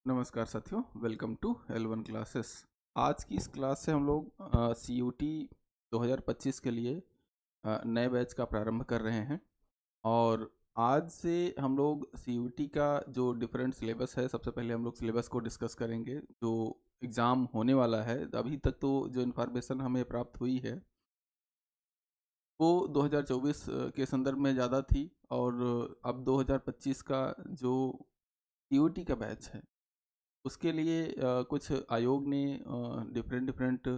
नमस्कार साथियों, welcome to L1 classes. आज की इस क्लास से हम लोग CUT 2025 के लिए नए बैच का प्रारंभ कर रहे हैं। और आज से हम लोग CUT का जो डिफरेंट सिलेबस है, सबसे पहले हम लोग सिलेबस को डिस्कस करेंगे। जो एग्ज़ाम होने वाला है, अभी तक तो जो इन्फॉर्मेशन हमें प्राप्त हुई है वो 2024 के संदर्भ में ज़्यादा थी। और अब 2025 का जो CUT का बैच है उसके लिए कुछ आयोग ने डिफरेंट डिफरेंट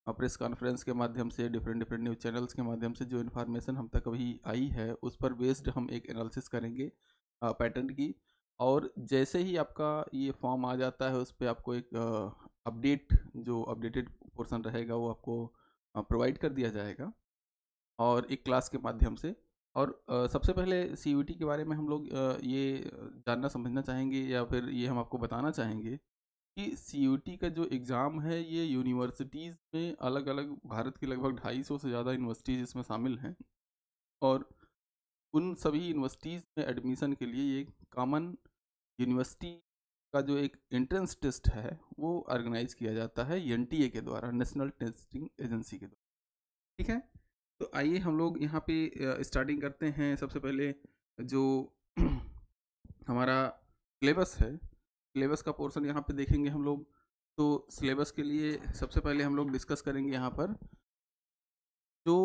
प्रेस कॉन्फ्रेंस के माध्यम से, डिफरेंट डिफरेंट न्यूज़ चैनल्स के माध्यम से जो इन्फॉर्मेशन हम तक अभी आई है उस पर बेस्ड हम एक एनालिसिस करेंगे पैटर्न की। और जैसे ही आपका ये फॉर्म आ जाता है उस पर आपको एक अपडेट, जो अपडेटेड पोर्शन रहेगा वो आपको प्रोवाइड कर दिया जाएगा और एक क्लास के माध्यम से। और सबसे पहले CUT के बारे में हम लोग ये जानना समझना चाहेंगे, या फिर ये हम आपको बताना चाहेंगे कि CUT का जो एग्ज़ाम है ये यूनिवर्सिटीज़ में अलग अलग, भारत की लगभग 250 से ज़्यादा यूनिवर्सिटीज़ इसमें शामिल हैं। और उन सभी यूनिवर्सिटीज़ में एडमिशन के लिए ये कॉमन यूनिवर्सिटी का जो एक एंट्रेंस टेस्ट है वो ऑर्गेनाइज किया जाता है NTA के द्वारा, नेशनल टेस्टिंग एजेंसी के द्वारा। ठीक है, तो आइए हम लोग यहाँ पे स्टार्टिंग करते हैं। सबसे पहले जो हमारा सिलेबस है, सिलेबस का पोर्शन यहाँ पे देखेंगे हम लोग। तो सिलेबस के लिए सबसे पहले हम लोग डिस्कस करेंगे यहाँ पर जो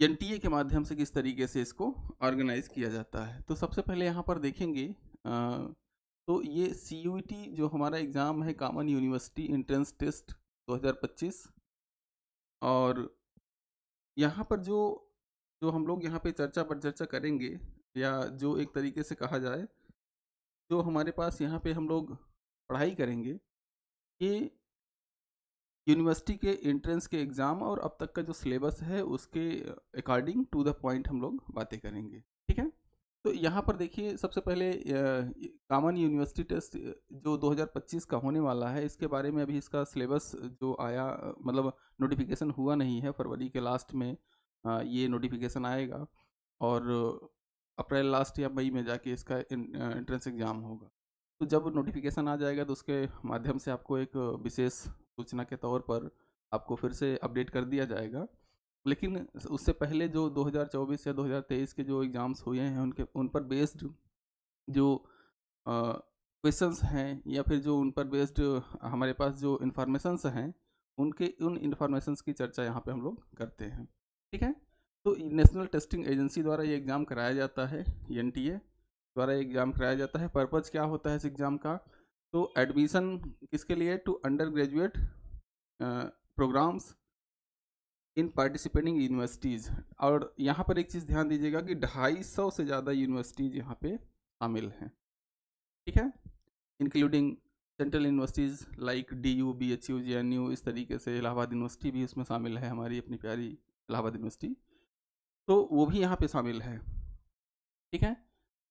NTA के माध्यम से किस तरीके से इसको ऑर्गेनाइज किया जाता है। तो सबसे पहले यहाँ पर देखेंगे तो ये CUT जो हमारा एग्ज़ाम है, कॉमन यूनिवर्सिटी एंट्रेंस टेस्ट 2025। और यहाँ पर जो जो हम लोग यहाँ पे चर्चा पर चर्चा करेंगे, या जो एक तरीके से कहा जाए, जो हमारे पास यहाँ पे हम लोग पढ़ाई करेंगे, ये यूनिवर्सिटी के एंट्रेंस के एग्ज़ाम और अब तक का जो सिलेबस है उसके अकॉर्डिंग टू द पॉइंट हम लोग बातें करेंगे। ठीक है, तो यहाँ पर देखिए सबसे पहले कॉमन यूनिवर्सिटी टेस्ट जो 2025 का होने वाला है, इसके बारे में अभी इसका सिलेबस जो आया, मतलब नोटिफिकेशन हुआ नहीं है। फरवरी के लास्ट में ये नोटिफिकेशन आएगा और अप्रैल लास्ट या मई में जाके इसका एंट्रेंस एग्ज़ाम होगा। तो जब नोटिफिकेशन आ जाएगा तो उसके माध्यम से आपको एक विशेष सूचना के तौर पर आपको फिर से अपडेट कर दिया जाएगा। लेकिन उससे पहले जो 2024 या 2023 के जो एग्ज़ाम्स हुए हैं उन पर बेस्ड जो क्वेश्चंस हैं, या फिर जो उन पर बेस्ड हमारे पास जो इन्फॉर्मेशंस हैं, उन इन्फॉर्मेशंस की चर्चा यहाँ पे हम लोग करते हैं। ठीक है, तो नेशनल टेस्टिंग एजेंसी द्वारा ये एग्ज़ाम कराया जाता है, NTA द्वारा ये एग्ज़ाम कराया जाता है। पर्पज़ क्या होता है इस एग्ज़ाम का? तो एडमिशन किसके लिए? To undergraduate programs in participating universities. और यहाँ पर एक चीज़ ध्यान दीजिएगा कि 250 से ज़्यादा यूनिवर्सिटीज़ यहाँ पे शामिल हैं। ठीक है, including central universities like DU, BHU, JNU, इस तरीके से इलाहाबाद यूनिवर्सिटी भी उसमें शामिल है, हमारी अपनी प्यारी इलाहाबाद यूनिवर्सिटी, तो वो भी यहाँ पे शामिल है। ठीक है,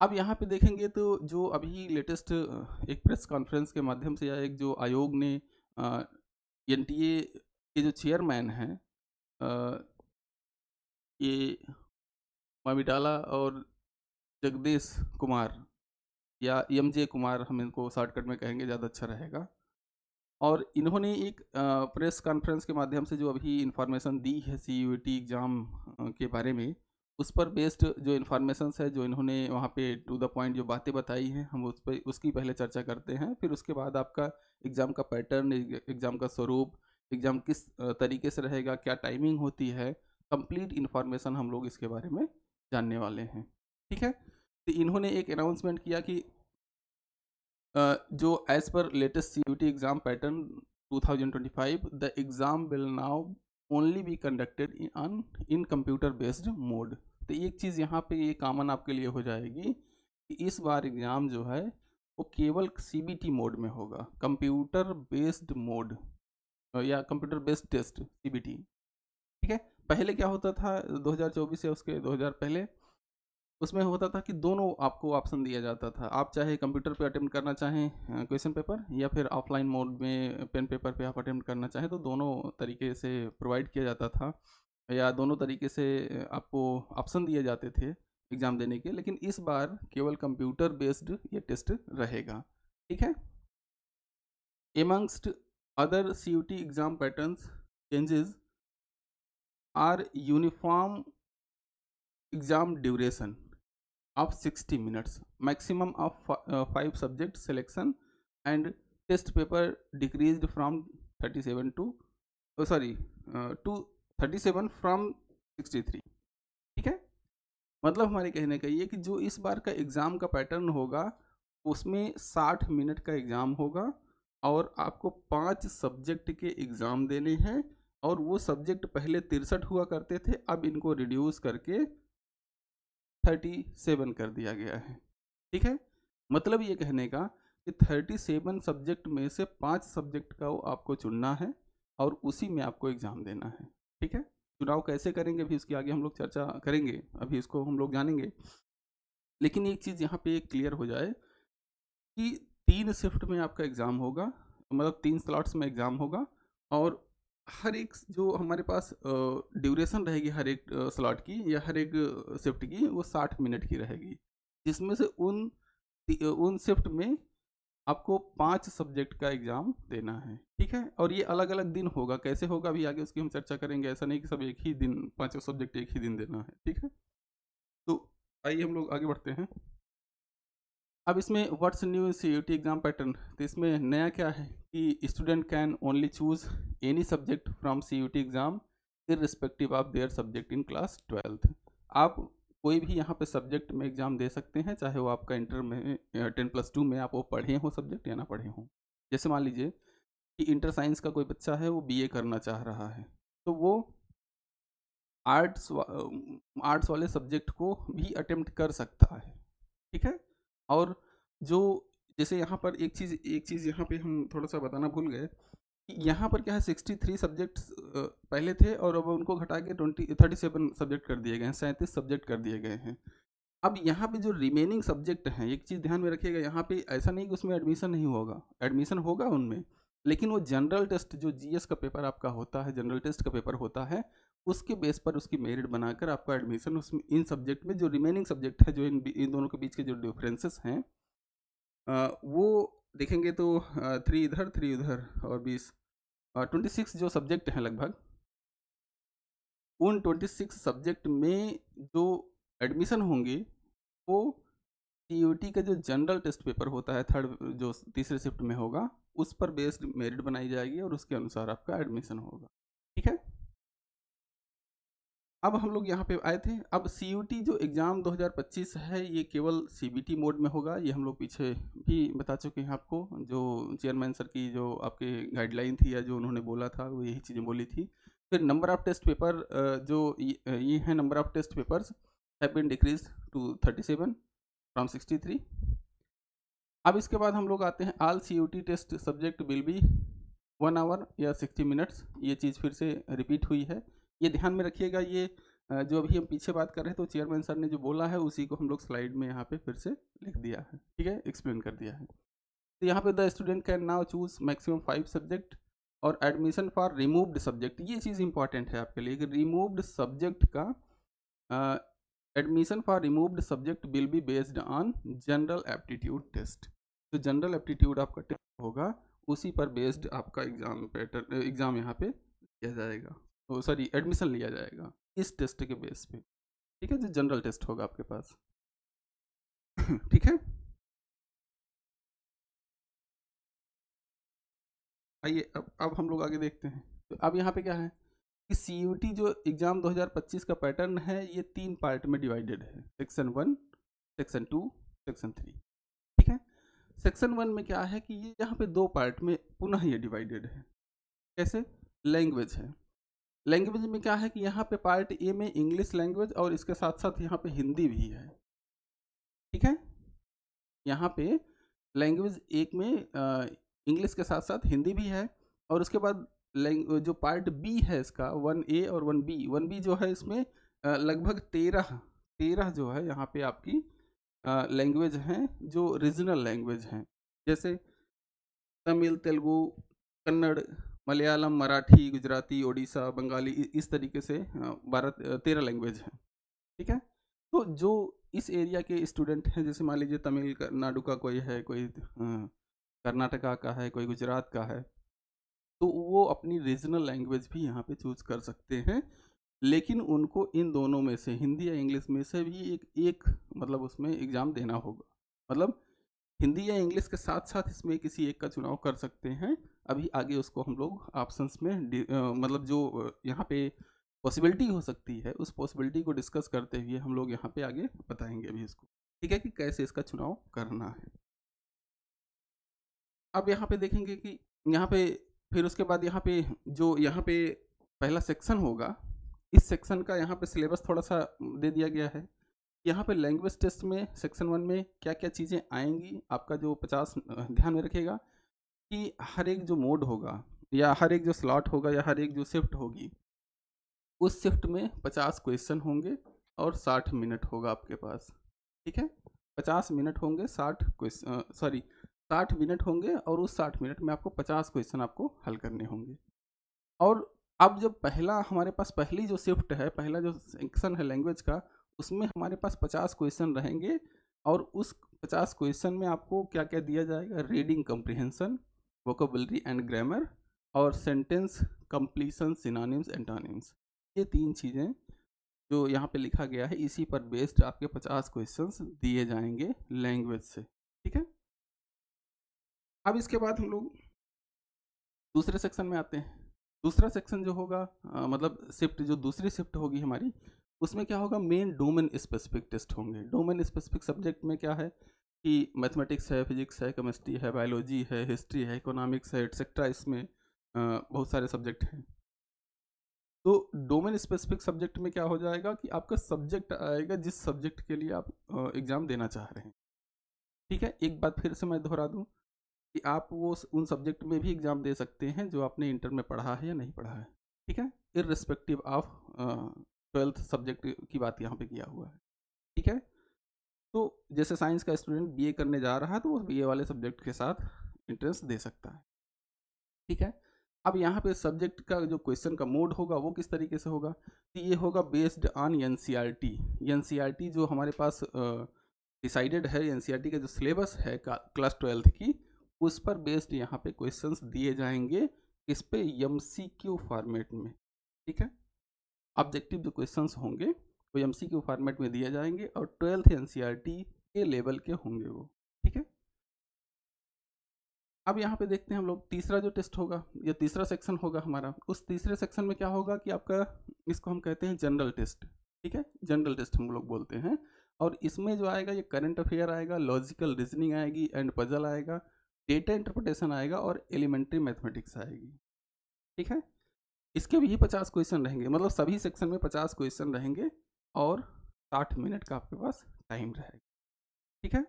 अब यहाँ पे देखेंगे तो जो अभी लेटेस्ट एक प्रेस कॉन्फ्रेंस के माध्यम से, या एक जो आयोग ने NTA के जो चेयरमैन हैं, अ, ये मामिडाला और जगदीश कुमार, या MJ कुमार, हम इनको शॉर्टकट में कहेंगे, ज़्यादा अच्छा रहेगा। और इन्होंने एक प्रेस कॉन्फ्रेंस के माध्यम से जो अभी इन्फॉर्मेशन दी है CUT एग्ज़ाम के बारे में, उस पर बेस्ड जो इन्फॉर्मेशंस है, जो इन्होंने वहाँ पे टू द पॉइंट जो बातें बताई हैं, हम उस पर उसकी पहले चर्चा करते हैं। फिर उसके बाद आपका एग्ज़ाम का पैटर्न, एग्ज़ाम का स्वरूप, एग्ज़ाम किस तरीके से रहेगा, क्या टाइमिंग होती है, कंप्लीट इन्फॉर्मेशन हम लोग इसके बारे में जानने वाले हैं। ठीक है, तो इन्होंने एक अनाउंसमेंट किया कि जो as per latest CUT exam pattern 2025, the exam will now only be conducted in computer based mode. तो एक चीज़ यहाँ पे ये कॉमन आपके लिए हो जाएगी कि इस बार एग्ज़ाम जो है वो केवल CBT मोड में होगा, कंप्यूटर बेस्ड मोड, या कंप्यूटर बेस्ड टेस्ट, CBT। ठीक है, पहले क्या होता था 2024 या उसके 2000 पहले, उसमें होता था कि दोनों आपको ऑप्शन दिया जाता था। आप चाहे कंप्यूटर पे अटेम्प्ट करना चाहें क्वेश्चन पेपर, या फिर ऑफलाइन मोड में पेन पेपर पे आप अटेम्प्ट करना चाहें, तो दोनों तरीके से प्रोवाइड किया जाता था, या दोनों तरीके से आपको ऑप्शन दिए जाते थे एग्ज़ाम देने के। लेकिन इस बार केवल कंप्यूटर बेस्ड ये टेस्ट रहेगा। ठीक है, amongst other CUT exam patterns changes are uniform exam duration of 60 minutes, maximum of 5 subject selection, and test paper decreased from 37 to to 37 from 63। ठीक है, मतलब हमारे कहने का ये कि जो इस बार का एग्ज़ाम का पैटर्न होगा उसमें 60 मिनट का एग्ज़ाम होगा और आपको 5 सब्जेक्ट के एग्ज़ाम देने हैं, और वो सब्जेक्ट पहले 63 हुआ करते थे, अब इनको रिड्यूस करके 37 कर दिया गया है। ठीक है, मतलब ये कहने का कि 37 सब्जेक्ट में से 5 सब्जेक्ट का वो आपको चुनना है और उसी में आपको एग्ज़ाम देना है। ठीक है, चुनाव कैसे करेंगे अभी उसकी आगे हम लोग चर्चा करेंगे, अभी इसको हम लोग जानेंगे। लेकिन एक चीज़ यहाँ पे क्लियर हो जाए कि 3 शिफ्ट में आपका एग्ज़ाम होगा, मतलब 3 स्लॉट्स में एग्ज़ाम होगा, और हर एक जो हमारे पास ड्यूरेशन रहेगी हर एक स्लॉट की या हर एक शिफ्ट की, वो 60 मिनट की रहेगी, जिसमें से उन शिफ्ट में आपको 5 सब्जेक्ट का एग्ज़ाम देना है। ठीक है, और ये अलग अलग दिन होगा, कैसे होगा अभी आगे उसकी हम चर्चा करेंगे, ऐसा नहीं कि सब एक ही दिन 5 सब्जेक्ट एक ही दिन देना है। ठीक है, तो आइए हम लोग आगे बढ़ते हैं। अब इसमें what's new in CUT exam pattern, तो इसमें नया क्या है कि student can only choose any subject from CUT exam irrespective of their subject in class 12th। आप कोई भी यहाँ पे सब्जेक्ट में एग्ज़ाम दे सकते हैं, चाहे वो आपका इंटर में 10+2 में आप वो पढ़े हो सब्जेक्ट या ना पढ़े हों। जैसे मान लीजिए कि इंटर साइंस का कोई बच्चा है, वो BA करना चाह रहा है, तो वो आर्ट्स वाले सब्जेक्ट को भी अटेम्प्ट कर सकता है। ठीक है, और जो जैसे यहाँ पर एक चीज़ यहाँ पे हम थोड़ा सा बताना भूल गए कि यहाँ पर क्या है, 63 सब्जेक्ट्स पहले थे और अब उनको घटा के 37 सब्जेक्ट कर दिए गए हैं, 37 सब्जेक्ट कर दिए गए हैं। अब यहाँ पे जो रिमेनिंग सब्जेक्ट हैं, एक चीज़ ध्यान में रखिएगा, यहाँ पे ऐसा नहीं कि उसमें एडमिशन नहीं होगा, एडमिशन होगा उनमें, लेकिन वो जनरल टेस्ट जो GS का पेपर आपका होता है, जनरल टेस्ट का पेपर होता है, उसके बेस पर उसकी मेरिट बनाकर आपका एडमिशन उसमें इन सब्जेक्ट में जो रिमेनिंग सब्जेक्ट है, जो इन दोनों के बीच के जो डिफरेंसेस हैं वो देखेंगे तो 3 इधर 3 उधर और 26 जो सब्जेक्ट हैं लगभग, उन 26 सब्जेक्ट में जो एडमिशन होंगे वो CUT का जो जनरल टेस्ट पेपर होता है, जो तीसरे शिफ्ट में होगा, उस पर बेस्ड मेरिट बनाई जाएगी और उसके अनुसार आपका एडमिशन होगा। ठीक है, अब हम लोग यहाँ पे आए थे। अब CUT जो एग्ज़ाम 2025 है, ये केवल CBT मोड में होगा, ये हम लोग पीछे भी बता चुके हैं आपको, जो चेयरमैन सर की जो आपके गाइडलाइन थी या जो उन्होंने बोला था वो यही चीज़ें बोली थी। फिर नंबर ऑफ़ टेस्ट पेपर जो ये हैं, number of test papers have been decrease to 37 from 63। अब इसके बाद हम लोग आते हैं all CUT test subject will be 1 hour या 60 मिनट्स, ये चीज़ फिर से रिपीट हुई है, ये ध्यान में रखिएगा। ये जो अभी हम पीछे बात कर रहे हैं, तो चेयरमैन सर ने जो बोला है उसी को हम लोग स्लाइड में यहाँ पे फिर से लिख दिया है। ठीक है, एक्सप्लेन कर दिया है। तो यहाँ पे the student can now choose maximum 5 subject और एडमिशन फॉर रिमूव्ड सब्जेक्ट, ये चीज़ इंपॉर्टेंट है आपके लिए कि रिमूव्ड सब्जेक्ट का admission for removed subject will be based on general aptitude test. तो जनरल एप्टीट्यूड आपका टेस्ट होगा, उसी पर बेस्ड आपका एग्ज़ाम यहाँ पे किया जाएगा, तो सॉरी एडमिशन लिया जाएगा इस टेस्ट के बेस पे। ठीक है, जो जनरल टेस्ट होगा आपके पास। ठीक है, आइए अब हम लोग आगे देखते हैं। तो अब यहाँ पे क्या है कि CUT जो एग्ज़ाम 2025 का पैटर्न है, ये 3 पार्ट में डिवाइडेड है, सेक्शन 1, सेक्शन 2, सेक्शन 3। ठीक है, सेक्शन 1 में क्या है कि ये यहाँ पे 2 पार्ट में पुनः ये डिवाइडेड है। कैसे? लैंग्वेज है। लैंग्वेज में क्या है कि यहाँ पे पार्ट A में इंग्लिश लैंग्वेज और इसके साथ साथ यहाँ पे हिंदी भी है। ठीक है, यहाँ पे लैंग्वेज 1 में इंग्लिश के साथ साथ हिंदी भी है, और उसके बाद जो पार्ट B है इसका 1A और 1B जो है, इसमें लगभग 13 जो है यहाँ पे आपकी लैंग्वेज हैं जो रीजनल लैंग्वेज हैं, जैसे तमिल, तेलुगु, कन्नड़, मलयालम, मराठी, गुजराती, ओडिशा, बंगाली, इस तरीके से 13 लैंग्वेज हैं। ठीक है, तो जो इस एरिया के स्टूडेंट हैं, जैसे मान लीजिए तमिलनाडु का कोई है, कोई कर्नाटका का है, कोई गुजरात का है, तो वो अपनी रीजनल लैंग्वेज भी यहाँ पे चूज कर सकते हैं। लेकिन उनको इन दोनों में से हिंदी या इंग्लिश में से भी एक एक मतलब उसमें एग्ज़ाम देना होगा। मतलब हिंदी या इंग्लिश के साथ साथ इसमें किसी एक का चुनाव कर सकते हैं। अभी आगे उसको हम लोग ऑप्शंस में मतलब जो यहाँ पे पॉसिबिलिटी हो सकती है, उस पॉसिबिलिटी को डिस्कस करते हुए हम लोग यहाँ पे आगे बताएंगे अभी इसको, ठीक है, कि कैसे इसका चुनाव करना है। अब यहाँ पे देखेंगे कि यहाँ पे फिर उसके बाद यहाँ पे जो यहाँ पे पहला सेक्शन होगा, इस सेक्शन का यहाँ पे सिलेबस थोड़ा सा दे दिया गया है। यहाँ पे लैंग्वेज टेस्ट में सेक्शन 1 में क्या क्या चीज़ें आएंगी, आपका जो 50 ध्यान में रखिएगा कि हर एक जो मोड होगा या हर एक जो स्लॉट होगा या हर एक जो शिफ्ट होगी, उस शिफ्ट में 50 क्वेश्चन होंगे और 60 मिनट होगा आपके पास, ठीक है। 50 मिनट होंगे, 60 क्वेश्चन, सॉरी 60 मिनट होंगे और उस 60 मिनट में आपको 50 क्वेश्चन आपको हल करने होंगे। और अब जब पहला हमारे पास पहली जो शिफ्ट है, पहला जो सेक्शन है लैंग्वेज का, उसमें हमारे पास 50 क्वेश्चन रहेंगे और उस 50 क्वेश्चन में आपको क्या क्या दिया जाएगा, reading comprehension, vocabulary and grammar और सेंटेंस कंप्लीशन, सिनोनिम्स, एंटोनिम्स, ये 3 चीज़ें जो यहाँ पे लिखा गया है, इसी पर बेस्ड आपके 50 क्वेश्चंस दिए जाएंगे लैंग्वेज से, ठीक है। अब इसके बाद हम लोग दूसरे सेक्शन में आते हैं। दूसरा सेक्शन जो होगा मतलब शिफ्ट, जो दूसरी शिफ्ट होगी हमारी, उसमें क्या होगा, मेन डोमेन स्पेसिफिक टेस्ट होंगे। डोमेन स्पेसिफिक सब्जेक्ट में क्या है कि मैथमेटिक्स है, फिजिक्स है, केमिस्ट्री है, बायोलॉजी है, हिस्ट्री है, इकोनॉमिक्स है, एट्सेट्रा, इसमें बहुत सारे सब्जेक्ट हैं। तो डोमेन स्पेसिफिक सब्जेक्ट में क्या हो जाएगा कि आपका सब्जेक्ट आएगा जिस सब्जेक्ट के लिए आप एग्ज़ाम देना चाह रहे हैं, ठीक है। एक बात फिर से मैं दोहरा दूं कि आप वो उन सब्जेक्ट में भी एग्ज़ाम दे सकते हैं जो आपने इंटर में पढ़ा है या नहीं पढ़ा है, ठीक है, इररिस्पेक्टिव ऑफ 12th सब्जेक्ट की बात यहाँ पे किया हुआ है, ठीक है। तो जैसे साइंस का स्टूडेंट बीए करने जा रहा है तो वो बीए वाले सब्जेक्ट के साथ इंट्रेंस दे सकता है, ठीक है। अब यहाँ पे सब्जेक्ट का जो क्वेश्चन का मोड होगा वो किस तरीके से होगा, कि ये होगा बेस्ड ऑन एनसीईआरटी। एनसीईआरटी जो हमारे पास डिसाइडेड है, एनसीईआरटी का जो सिलेबस है क्लास 12th की, उस पर बेस्ड यहाँ पे क्वेश्चंस दिए जाएंगे, इस पे एमसीक्यू फॉर्मेट में, ठीक है। ऑब्जेक्टिव जो क्वेश्चंस होंगे वो एमसीक्यू फॉर्मेट में दिए जाएंगे और 12th एनसीईआरटी के लेवल के होंगे वो, ठीक है। अब यहाँ पे देखते हैं हम लोग तीसरा जो टेस्ट होगा या तीसरा सेक्शन होगा हमारा, उस तीसरे सेक्शन में क्या होगा कि आपका, इसको हम कहते हैं जनरल टेस्ट, ठीक है, जनरल टेस्ट हम लोग बोलते हैं। और इसमें जो आएगा ये करंट अफेयर आएगा, लॉजिकल रीजनिंग आएगी एंड पजल आएगा, डेटा इंटरप्रिटेशन आएगा और एलिमेंट्री मैथमेटिक्स आएगी, ठीक है। इसके भी 50 क्वेश्चन रहेंगे, मतलब सभी सेक्शन में 50 क्वेश्चन रहेंगे और 60 मिनट का आपके पास टाइम रहेगा, ठीक है।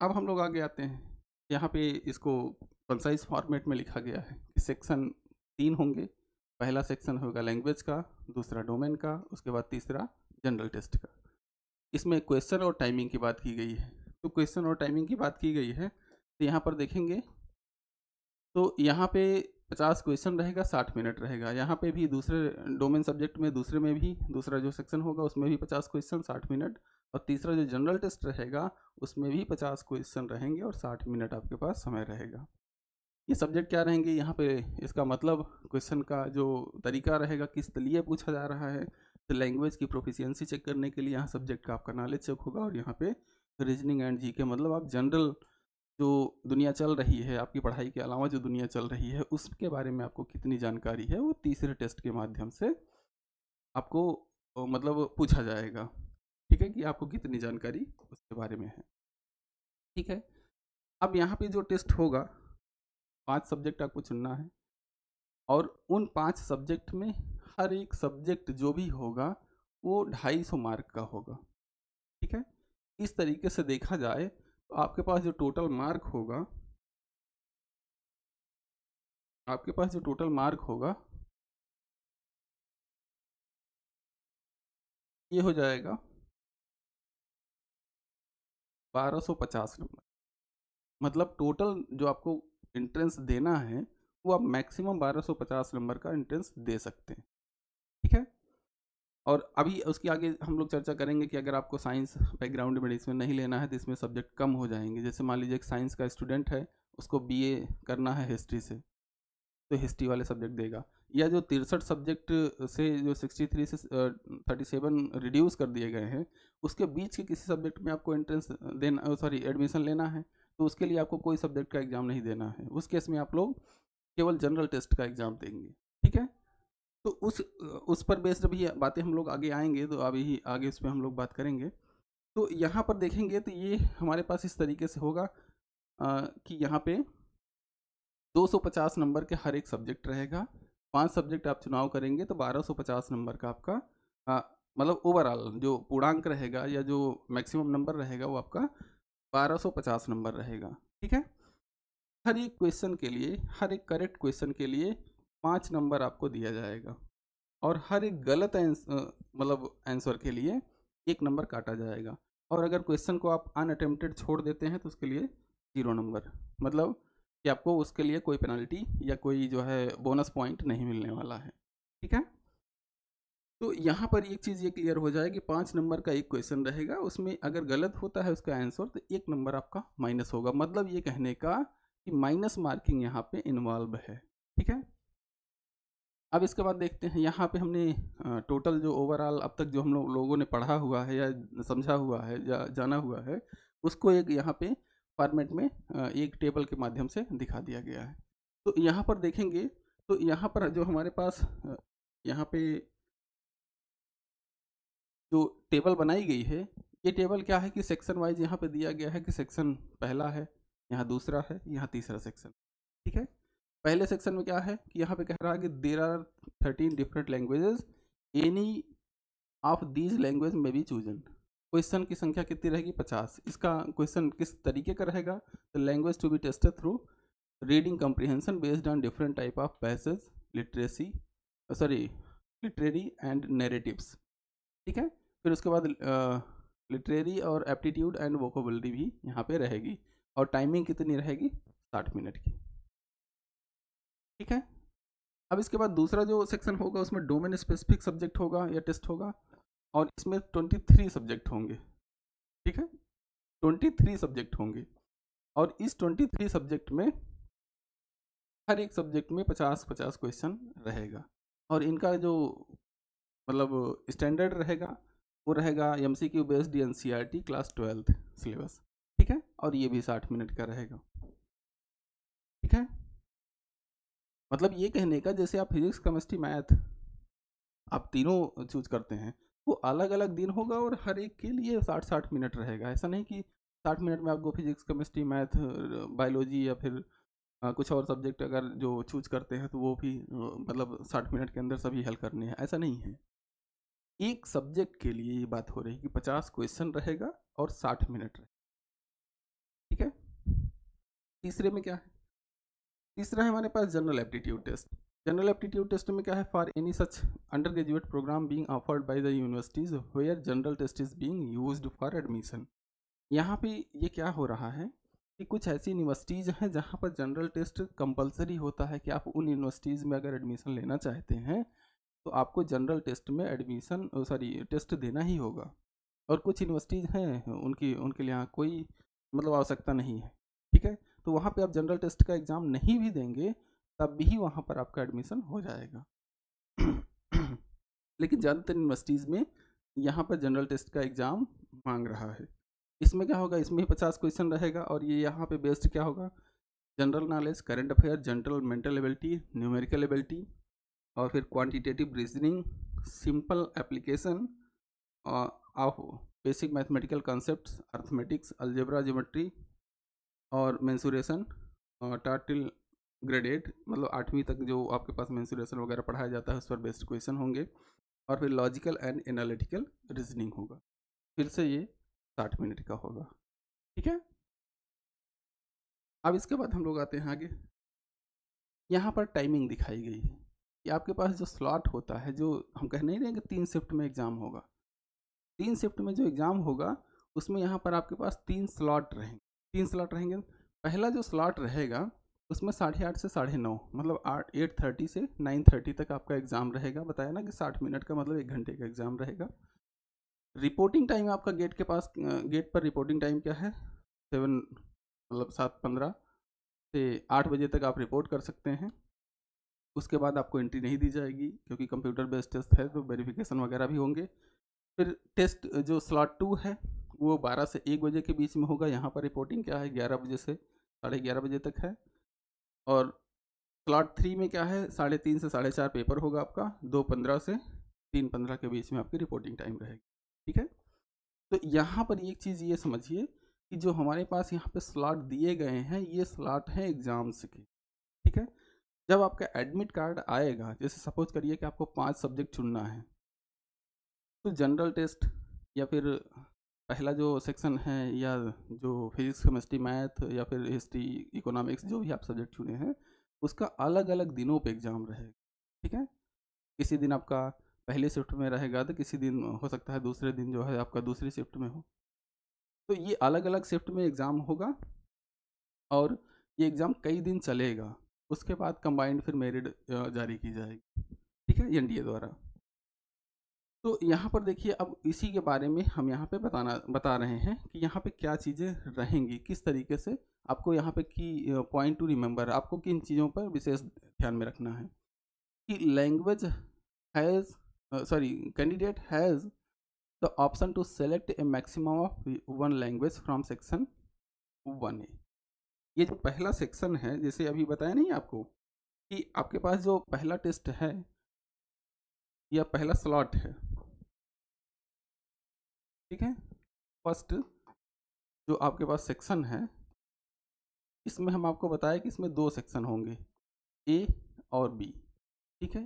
अब हम लोग आगे आते हैं, यहाँ पे इसको कंसाइज फॉर्मेट में लिखा गया है कि सेक्शन 3 होंगे। पहला सेक्शन होगा लैंग्वेज का, दूसरा डोमेन का, उसके बाद तीसरा जनरल टेस्ट का। इसमें क्वेश्चन और टाइमिंग की बात की गई है। तो क्वेश्चन और टाइमिंग की बात की गई है तो यहाँ पर देखेंगे तो यहाँ पे 50 क्वेश्चन रहेगा, 60 मिनट रहेगा। यहाँ पे भी दूसरे डोमेन सब्जेक्ट में दूसरे में भी दूसरा जो सेक्शन होगा उसमें भी 50 क्वेश्चन, 60 मिनट, और तीसरा जो जनरल टेस्ट रहेगा उसमें भी 50 क्वेश्चन रहेंगे और 60 मिनट आपके पास समय रहेगा। ये सब्जेक्ट क्या रहेंगे यहाँ पे, इसका मतलब क्वेश्चन का जो तरीका रहेगा, किस लिए पूछा जा रहा है, तो लैंग्वेज की प्रोफिशिएंसी चेक करने के लिए यहाँ सब्जेक्ट का आपका नॉलेज चेक होगा, और यहाँ पे रीजनिंग एंड जीके, मतलब आप जनरल जो दुनिया चल रही है, आपकी पढ़ाई के अलावा जो दुनिया चल रही है उसके बारे में आपको कितनी जानकारी है, वो तीसरे टेस्ट के माध्यम से आपको मतलब पूछा जाएगा, ठीक है, कि आपको कितनी जानकारी उसके बारे में है, ठीक है। अब यहाँ पे जो टेस्ट होगा, 5 सब्जेक्ट आपको चुनना है और उन 5 सब्जेक्ट में हर एक सब्जेक्ट जो भी होगा वो 250 मार्क का होगा, ठीक है। इस तरीके से देखा जाए तो आपके पास जो टोटल मार्क होगा, आपके पास जो टोटल मार्क होगा ये हो जाएगा 1250 नंबर। मतलब टोटल जो आपको एंट्रेंस देना है वो आप मैक्सिमम 1250 नंबर का एंट्रेंस दे सकते हैं, ठीक है। और अभी उसके आगे हम लोग चर्चा करेंगे कि अगर आपको साइंस बैकग्राउंड में इसमें नहीं लेना है तो इसमें सब्जेक्ट कम हो जाएंगे। जैसे मान लीजिए एक साइंस का स्टूडेंट है, उसको बीए करना है हिस्ट्री से, तो हिस्ट्री वाले सब्जेक्ट देगा। या जो 63 सब्जेक्ट से जो 63 से 37 रिड्यूस कर दिए गए हैं, उसके बीच के किसी सब्जेक्ट में आपको एंट्रेंस देना, सॉरी एडमिशन लेना है, तो उसके लिए आपको कोई सब्जेक्ट का एग्ज़ाम नहीं देना है। उस केस में आप लोग केवल जनरल टेस्ट का एग्ज़ाम देंगे, ठीक है। तो उस पर बेस्ड भी बातें हम लोग आगे आएंगे, तो अभी आगे उस पर हम लोग बात करेंगे। तो यहाँ पर देखेंगे तो ये हमारे पास इस तरीके से होगा कि यहाँ पे 250 नंबर के हर एक सब्जेक्ट रहेगा। 5 सब्जेक्ट आप चुनाव करेंगे तो 1250 नंबर का आपका मतलब ओवरऑल जो पूर्णांक रहेगा या जो मैक्सिमम नंबर रहेगा वो आपका 1250 नंबर रहेगा, ठीक है। हर एक क्वेश्चन के लिए, हर एक करेक्ट क्वेश्चन के लिए 5 नंबर आपको दिया जाएगा, और हर एक गलत मतलब आंसर के लिए 1 नंबर काटा जाएगा। और अगर क्वेश्चन को आप अनअटेम्प्टेड छोड़ देते हैं तो उसके लिए 0 नंबर, मतलब कि आपको उसके लिए कोई पेनल्टी या कोई जो है बोनस पॉइंट नहीं मिलने वाला है, ठीक है। तो यहाँ पर एक चीज़ ये क्लियर हो जाए कि 5 नंबर का एक क्वेश्चन रहेगा, उसमें अगर गलत होता है उसका आंसर तो 1 नंबर आपका माइनस होगा। मतलब ये कहने का कि माइनस मार्किंग यहाँ पे इन्वॉल्व है, ठीक है। अब इसके बाद देखते हैं यहाँ पे हमने टोटल जो ओवरऑल अब तक जो हम लोगों ने पढ़ा हुआ है या समझा हुआ है या जाना हुआ है, उसको एक यहाँ पे फॉर्मेट में एक टेबल के माध्यम से दिखा दिया गया है। तो यहाँ पर देखेंगे तो यहाँ पर जो हमारे पास यहाँ पे जो टेबल बनाई गई है, ये टेबल क्या है कि सेक्शन वाइज यहाँ पे दिया गया है कि सेक्शन पहला है, यहाँ दूसरा है, यहाँ तीसरा सेक्शन, ठीक है। पहले सेक्शन में क्या है कि यहाँ पे कह रहा है कि there are 13 different languages, any of these language may be chosen. Question की संख्या कितनी रहेगी? 50। इसका क्वेश्चन किस तरीके का रहेगा? तो language to be tested through reading comprehension based on different type of passage, literacy, sorry literary and narratives, ठीक है। फिर उसके बाद लिटरेरी और एप्टीट्यूड एंड वोकेबलरी भी यहाँ पे रहेगी, और टाइमिंग कितनी रहेगी? 60 मिनट की, ठीक है। अब इसके बाद दूसरा जो सेक्शन होगा उसमें डोमेन स्पेसिफिक सब्जेक्ट होगा या टेस्ट होगा, और इसमें 23 सब्जेक्ट होंगे, ठीक है। 23 सब्जेक्ट होंगे, और इस 23 सब्जेक्ट में हर एक सब्जेक्ट में 50-50 क्वेश्चन रहेगा, और इनका जो मतलब स्टैंडर्ड रहेगा वो रहेगा MCQ based NCERT class 12th syllabus, ठीक है। और ये भी 60 मिनट का रहेगा, ठीक है। मतलब ये कहने का जैसे आप फिजिक्स केमिस्ट्री मैथ आप तीनों चूज करते हैं, वो अलग अलग दिन होगा और हर एक के लिए 60-60 मिनट रहेगा। ऐसा नहीं कि 60 मिनट में आपको फिजिक्स केमिस्ट्री मैथ बायोलॉजी या फिर कुछ और सब्जेक्ट अगर जो चूज करते हैं तो वो भी मतलब 60 मिनट के अंदर सभी हल करने हैं, ऐसा नहीं है। एक सब्जेक्ट के लिए ये बात हो रही है कि 50 क्वेश्चन रहेगा और 60 मिनट रहेगा, ठीक है। तीसरे में क्या है? तीसरा है हमारे पास general aptitude test. General aptitude test में क्या है? For any such undergraduate programme being offered by the universities where general test is being used for admission. यहाँ पे ये क्या हो रहा है कि कुछ ऐसी यूनिवर्सिटीज़ हैं जहाँ पर जनरल टेस्ट कंपलसरी होता है कि आप उन यूनिवर्सिटीज़ में अगर एडमिशन लेना चाहते हैं तो आपको जनरल टेस्ट में एडमिशन सॉरी टेस्ट देना ही होगा। और कुछ यूनिवर्सिटीज़ हैं उनकी उनके लिए यहाँ कोई मतलब आवश्यकता नहीं है, ठीक है। तो वहाँ पे आप जनरल टेस्ट का एग्ज़ाम नहीं भी देंगे तब भी वहाँ पर आपका एडमिशन हो जाएगा। लेकिन ज़्यादातर यूनिवर्सिटीज़ में यहाँ पर जनरल टेस्ट का एग्ज़ाम मांग रहा है। इसमें क्या होगा? इसमें ही 50 क्वेश्चन रहेगा, और ये यहाँ पे बेस्ड क्या होगा? General knowledge, current affair, general mental ability, numerical ability, और फिर quantitative reasoning, simple application of basic mathematical concepts, arithmetics, algebra, geometry और मेंसुरेशन, टाटिल ग्रेडेड, मतलब 8वीं तक जो आपके पास मेंसुरेशन वगैरह पढ़ाया जाता है उस पर बेस्ड क्वेश्चन होंगे, और फिर लॉजिकल एंड एनालिटिकल रीजनिंग होगा। फिर से ये 60 मिनट का होगा, ठीक है। अब इसके बाद हम लोग आते हैं आगे। यहाँ पर टाइमिंग दिखाई गई है कि आपके पास जो स्लॉट होता है, जो हम कह नहीं रहे कि 3 शिफ्ट में एग्ज़ाम होगा, 3 शिफ्ट में जो एग्ज़ाम होगा उसमें यहाँ पर आपके पास 3 स्लॉट रहेंगे। 3 स्लॉट रहेंगे। पहला जो स्लॉट रहेगा उसमें 8:30 से 9:30 मतलब 8:30 से 9:30 तक आपका एग्ज़ाम रहेगा। बताया ना कि 60 मिनट का मतलब 1 घंटे का एग्ज़ाम रहेगा। रिपोर्टिंग टाइम आपका गेट के पास गेट पर रिपोर्टिंग टाइम क्या है? 7 मतलब 7:15 से 8 बजे तक आप रिपोर्ट कर सकते हैं। उसके बाद आपको एंट्री नहीं दी जाएगी क्योंकि कंप्यूटर बेस्ड टेस्ट है तो वेरिफिकेशन वगैरह भी होंगे। फिर टेस्ट जो स्लॉट 2 है वो 12 से 1 बजे के बीच में होगा। यहाँ पर रिपोर्टिंग क्या है 11 बजे से 11:30 बजे तक है। और स्लॉट 3 में क्या है 3:30 से 4:30 पेपर होगा आपका। 2:15 से 3:15 के बीच में आपकी रिपोर्टिंग टाइम रहेगी। ठीक है, तो यहाँ पर एक चीज़ ये समझिए कि जो हमारे पास यहाँ पे स्लॉट दिए गए हैं ये स्लॉट हैं एग्ज़ाम्स के। ठीक है, जब आपका एडमिट कार्ड आएगा, जैसे सपोज करिए कि आपको 5 सब्जेक्ट चुनना है, तो जनरल टेस्ट या फिर पहला जो सेक्शन है या जो फिजिक्स केमिस्ट्री मैथ या फिर हिस्ट्री इकोनॉमिक्स जो भी आप सब्जेक्ट चुने हैं उसका अलग अलग दिनों पे एग्ज़ाम रहेगा। ठीक है, किसी दिन आपका पहले शिफ्ट में रहेगा तो किसी दिन हो सकता है दूसरे दिन जो है आपका दूसरी शिफ्ट में हो। तो ये अलग अलग शिफ्ट में एग्ज़ाम होगा और ये एग्ज़ाम कई दिन चलेगा। उसके बाद कंबाइंड फिर मेरिट जारी की जाएगी। ठीक है, एनडीए द्वारा। तो यहाँ पर देखिए अब इसी के बारे में हम यहाँ पे बता रहे हैं कि यहाँ पे क्या चीज़ें रहेंगी, किस तरीके से आपको यहाँ पे की पॉइंट टू रिमेंबर, आपको किन चीज़ों पर विशेष ध्यान में रखना है कि language has sorry candidate has the option to select a maximum of 1 language from section 1A। ये जो पहला सेक्शन है जैसे अभी बताया नहीं आपको कि आपके पास जो पहला टेस्ट है या पहला स्लॉट है, ठीक है, फर्स्ट जो आपके पास सेक्शन है इसमें हम आपको बताया कि इसमें 2 सेक्शन होंगे ए और बी। ठीक है,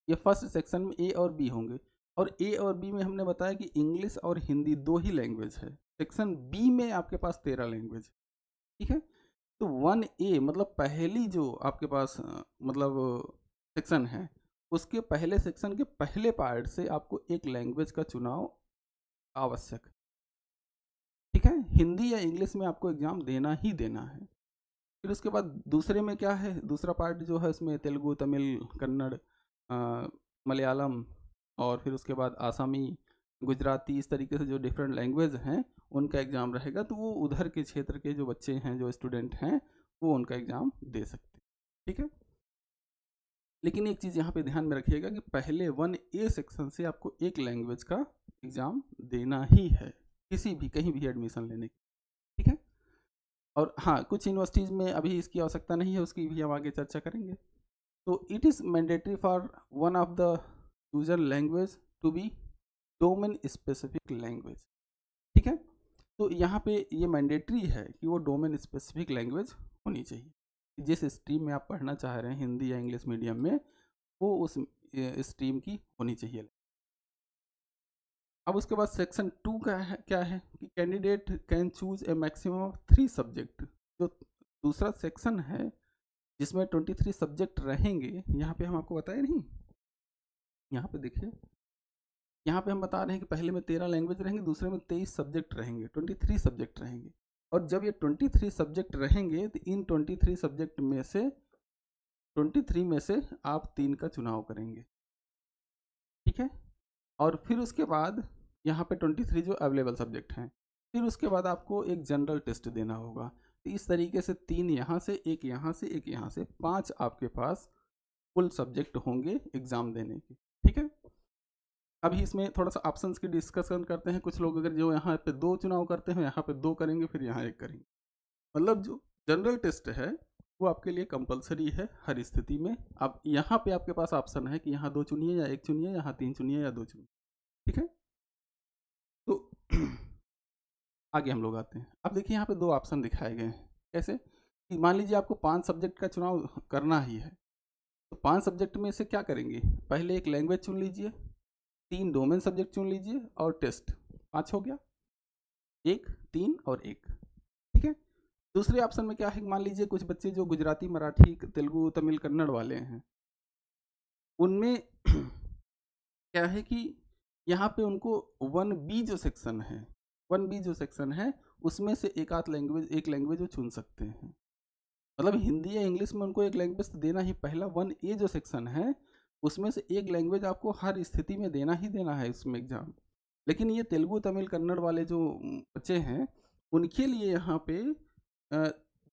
ये फर्स्ट सेक्शन में ए और बी होंगे और ए और बी में हमने बताया कि इंग्लिश और हिंदी 2 ही लैंग्वेज है। सेक्शन बी में आपके पास 13 लैंग्वेज। ठीक है, तो 1A मतलब पहली जो आपके पास मतलब सेक्शन है उसके पहले सेक्शन के पहले पार्ट से आपको एक लैंग्वेज का चुनाव आवश्यक है। ठीक है, हिंदी या इंग्लिश में आपको एग्ज़ाम देना ही देना है। फिर उसके बाद दूसरे में क्या है, दूसरा पार्ट जो है उसमें तेलुगु, तमिल, कन्नड़, मलयालम और फिर उसके बाद आसामी, गुजराती, इस तरीके से जो डिफरेंट लैंग्वेज हैं उनका एग्ज़ाम रहेगा। तो वो उधर के क्षेत्र के जो बच्चे हैं, जो स्टूडेंट हैं, वो उनका एग्ज़ाम दे सकते हैं। ठीक है, लेकिन एक चीज़ यहाँ पे ध्यान में रखिएगा कि पहले 1A सेक्शन से आपको एक लैंग्वेज का एग्ज़ाम देना ही है किसी भी कहीं भी एडमिशन लेने की। ठीक है, और हाँ कुछ यूनिवर्सिटीज़ में अभी इसकी आवश्यकता नहीं है, उसकी भी हम आगे चर्चा करेंगे। तो it is mandatory for one of the user language to be domain specific language. ठीक है, तो यहाँ पे ये मैंडेटरी है कि वो डोमेन स्पेसिफिक लैंग्वेज होनी चाहिए। जिस स्ट्रीम में आप पढ़ना चाह रहे हैं हिंदी या इंग्लिश मीडियम में वो उस स्ट्रीम की होनी चाहिए। अब उसके बाद सेक्शन 2 का है क्या है कि candidate can choose a maximum of 3 subject. जो दूसरा सेक्शन है जिसमें 23 सब्जेक्ट रहेंगे, यहाँ पे हम आपको बताए नहीं, यहाँ पे देखिए, यहाँ पे हम बता रहे हैं कि पहले में 13 लैंग्वेज रहेंगे, दूसरे में 23 सब्जेक्ट रहेंगे, 23 सब्जेक्ट रहेंगे। और जब ये 23 सब्जेक्ट रहेंगे तो इन 23 सब्जेक्ट में से 23 में से आप 3 का चुनाव करेंगे। ठीक है, और फिर उसके बाद यहाँ पे 23 जो अवेलेबल सब्जेक्ट हैं, फिर उसके बाद आपको एक जनरल टेस्ट देना होगा। तो इस तरीके से 3 यहाँ से, एक यहाँ से, एक यहाँ से, 5 आपके पास फुल सब्जेक्ट होंगे एग्ज़ाम देने के। ठीक है, अभी इसमें थोड़ा सा ऑप्शंस की डिस्कशन करते हैं। कुछ लोग अगर जो यहाँ पे 2 चुनाव करते हैं, यहाँ पे 2 करेंगे, फिर यहाँ 1 करेंगे। मतलब जो जनरल टेस्ट है वो आपके लिए कंपलसरी है हर स्थिति में। अब यहाँ पे आपके पास ऑप्शन है कि यहाँ 2 चुनिए या 1 चुनिए, यहाँ 3 चुनिए या 2 चुनिए। ठीक है, तो आगे हम लोग आते हैं। अब देखिए यहाँ पे 2 ऑप्शन दिखाए गए हैं। कैसे कि मान लीजिए आपको 5 सब्जेक्ट का चुनाव करना ही है, तो 5 सब्जेक्ट में से क्या करेंगे, पहले एक लैंग्वेज चुन लीजिए, 3 डोमेन सब्जेक्ट चुन लीजिए और टेस्ट। 5 हो गया, 1, 3 और 1। ठीक है, दूसरे ऑप्शन में क्या है, मान लीजिए कुछ बच्चे जो गुजराती, मराठी, तेलुगु, तमिल, कन्नड़ वाले हैं, उनमें क्या है कि यहाँ पे उनको 1B जो सेक्शन है, 1B जो सेक्शन है उसमें से एक लैंग्वेज वो चुन सकते हैं। मतलब हिंदी या इंग्लिश में उनको एक लैंग्वेज तो देना ही, पहला 1A जो सेक्शन है उसमें से एक लैंग्वेज आपको हर स्थिति में देना ही देना है इसमें एग्जाम। लेकिन ये तेलुगु तमिल कन्नड़ वाले जो बच्चे हैं उनके लिए यहाँ पे अ,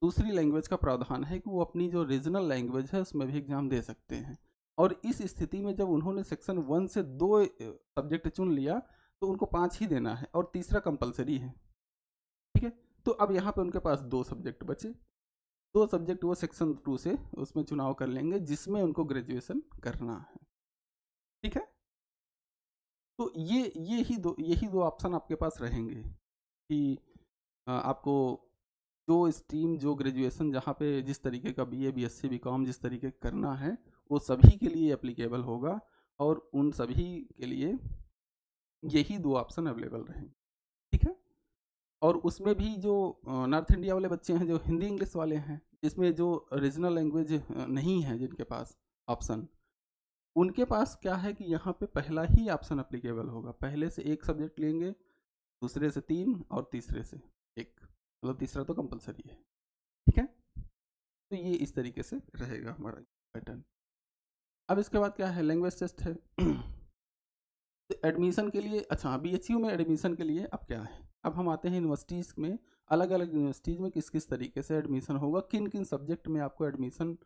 दूसरी लैंग्वेज का प्रावधान है कि वो अपनी जो रीजनल लैंग्वेज है उसमें भी एग्जाम दे सकते हैं। और इस स्थिति में जब उन्होंने सेक्शन 1 से 2 सब्जेक्ट चुन लिया तो उनको 5 ही देना है और तीसरा कंपलसरी है। ठीक है, तो अब यहाँ पे उनके पास 2 सब्जेक्ट बचे, 2 सब्जेक्ट वो सेक्शन 2 से उसमें चुनाव कर लेंगे जिसमें उनको ग्रेजुएशन करना है। ठीक है, तो यही दो ऑप्शन आपके पास रहेंगे कि आपको जो स्ट्रीम जो ग्रेजुएशन जहाँ पे जिस तरीके का BA BSc BCom जिस तरीके का करना है वो सभी के लिए एप्लीकेबल होगा और उन सभी के लिए यही 2 ऑप्शन अवेलेबल रहेंगे। ठीक है, और उसमें भी जो नॉर्थ इंडिया वाले बच्चे हैं जो हिंदी इंग्लिश वाले हैं जिसमें जो रीजनल लैंग्वेज नहीं है जिनके पास ऑप्शन, उनके पास क्या है कि यहाँ पे पहला ही ऑप्शन अप्लीकेबल होगा। पहले से एक सब्जेक्ट लेंगे, दूसरे से 3 और तीसरे से 1, मतलब तीसरा तो कंपलसरी है। ठीक है, तो ये इस तरीके से रहेगा हमारा पैटर्न। अब इसके बाद क्या है, लैंग्वेज टेस्ट है। तो एडमिशन के लिए, अच्छा BHU में एडमिशन के लिए अब क्या है, अब हम आते हैं यूनिवर्सिटीज़ में। अलग अलग यूनिवर्सिटीज़ में किस किस तरीके से एडमिशन होगा, किन किन सब्जेक्ट में आपको एडमिशन,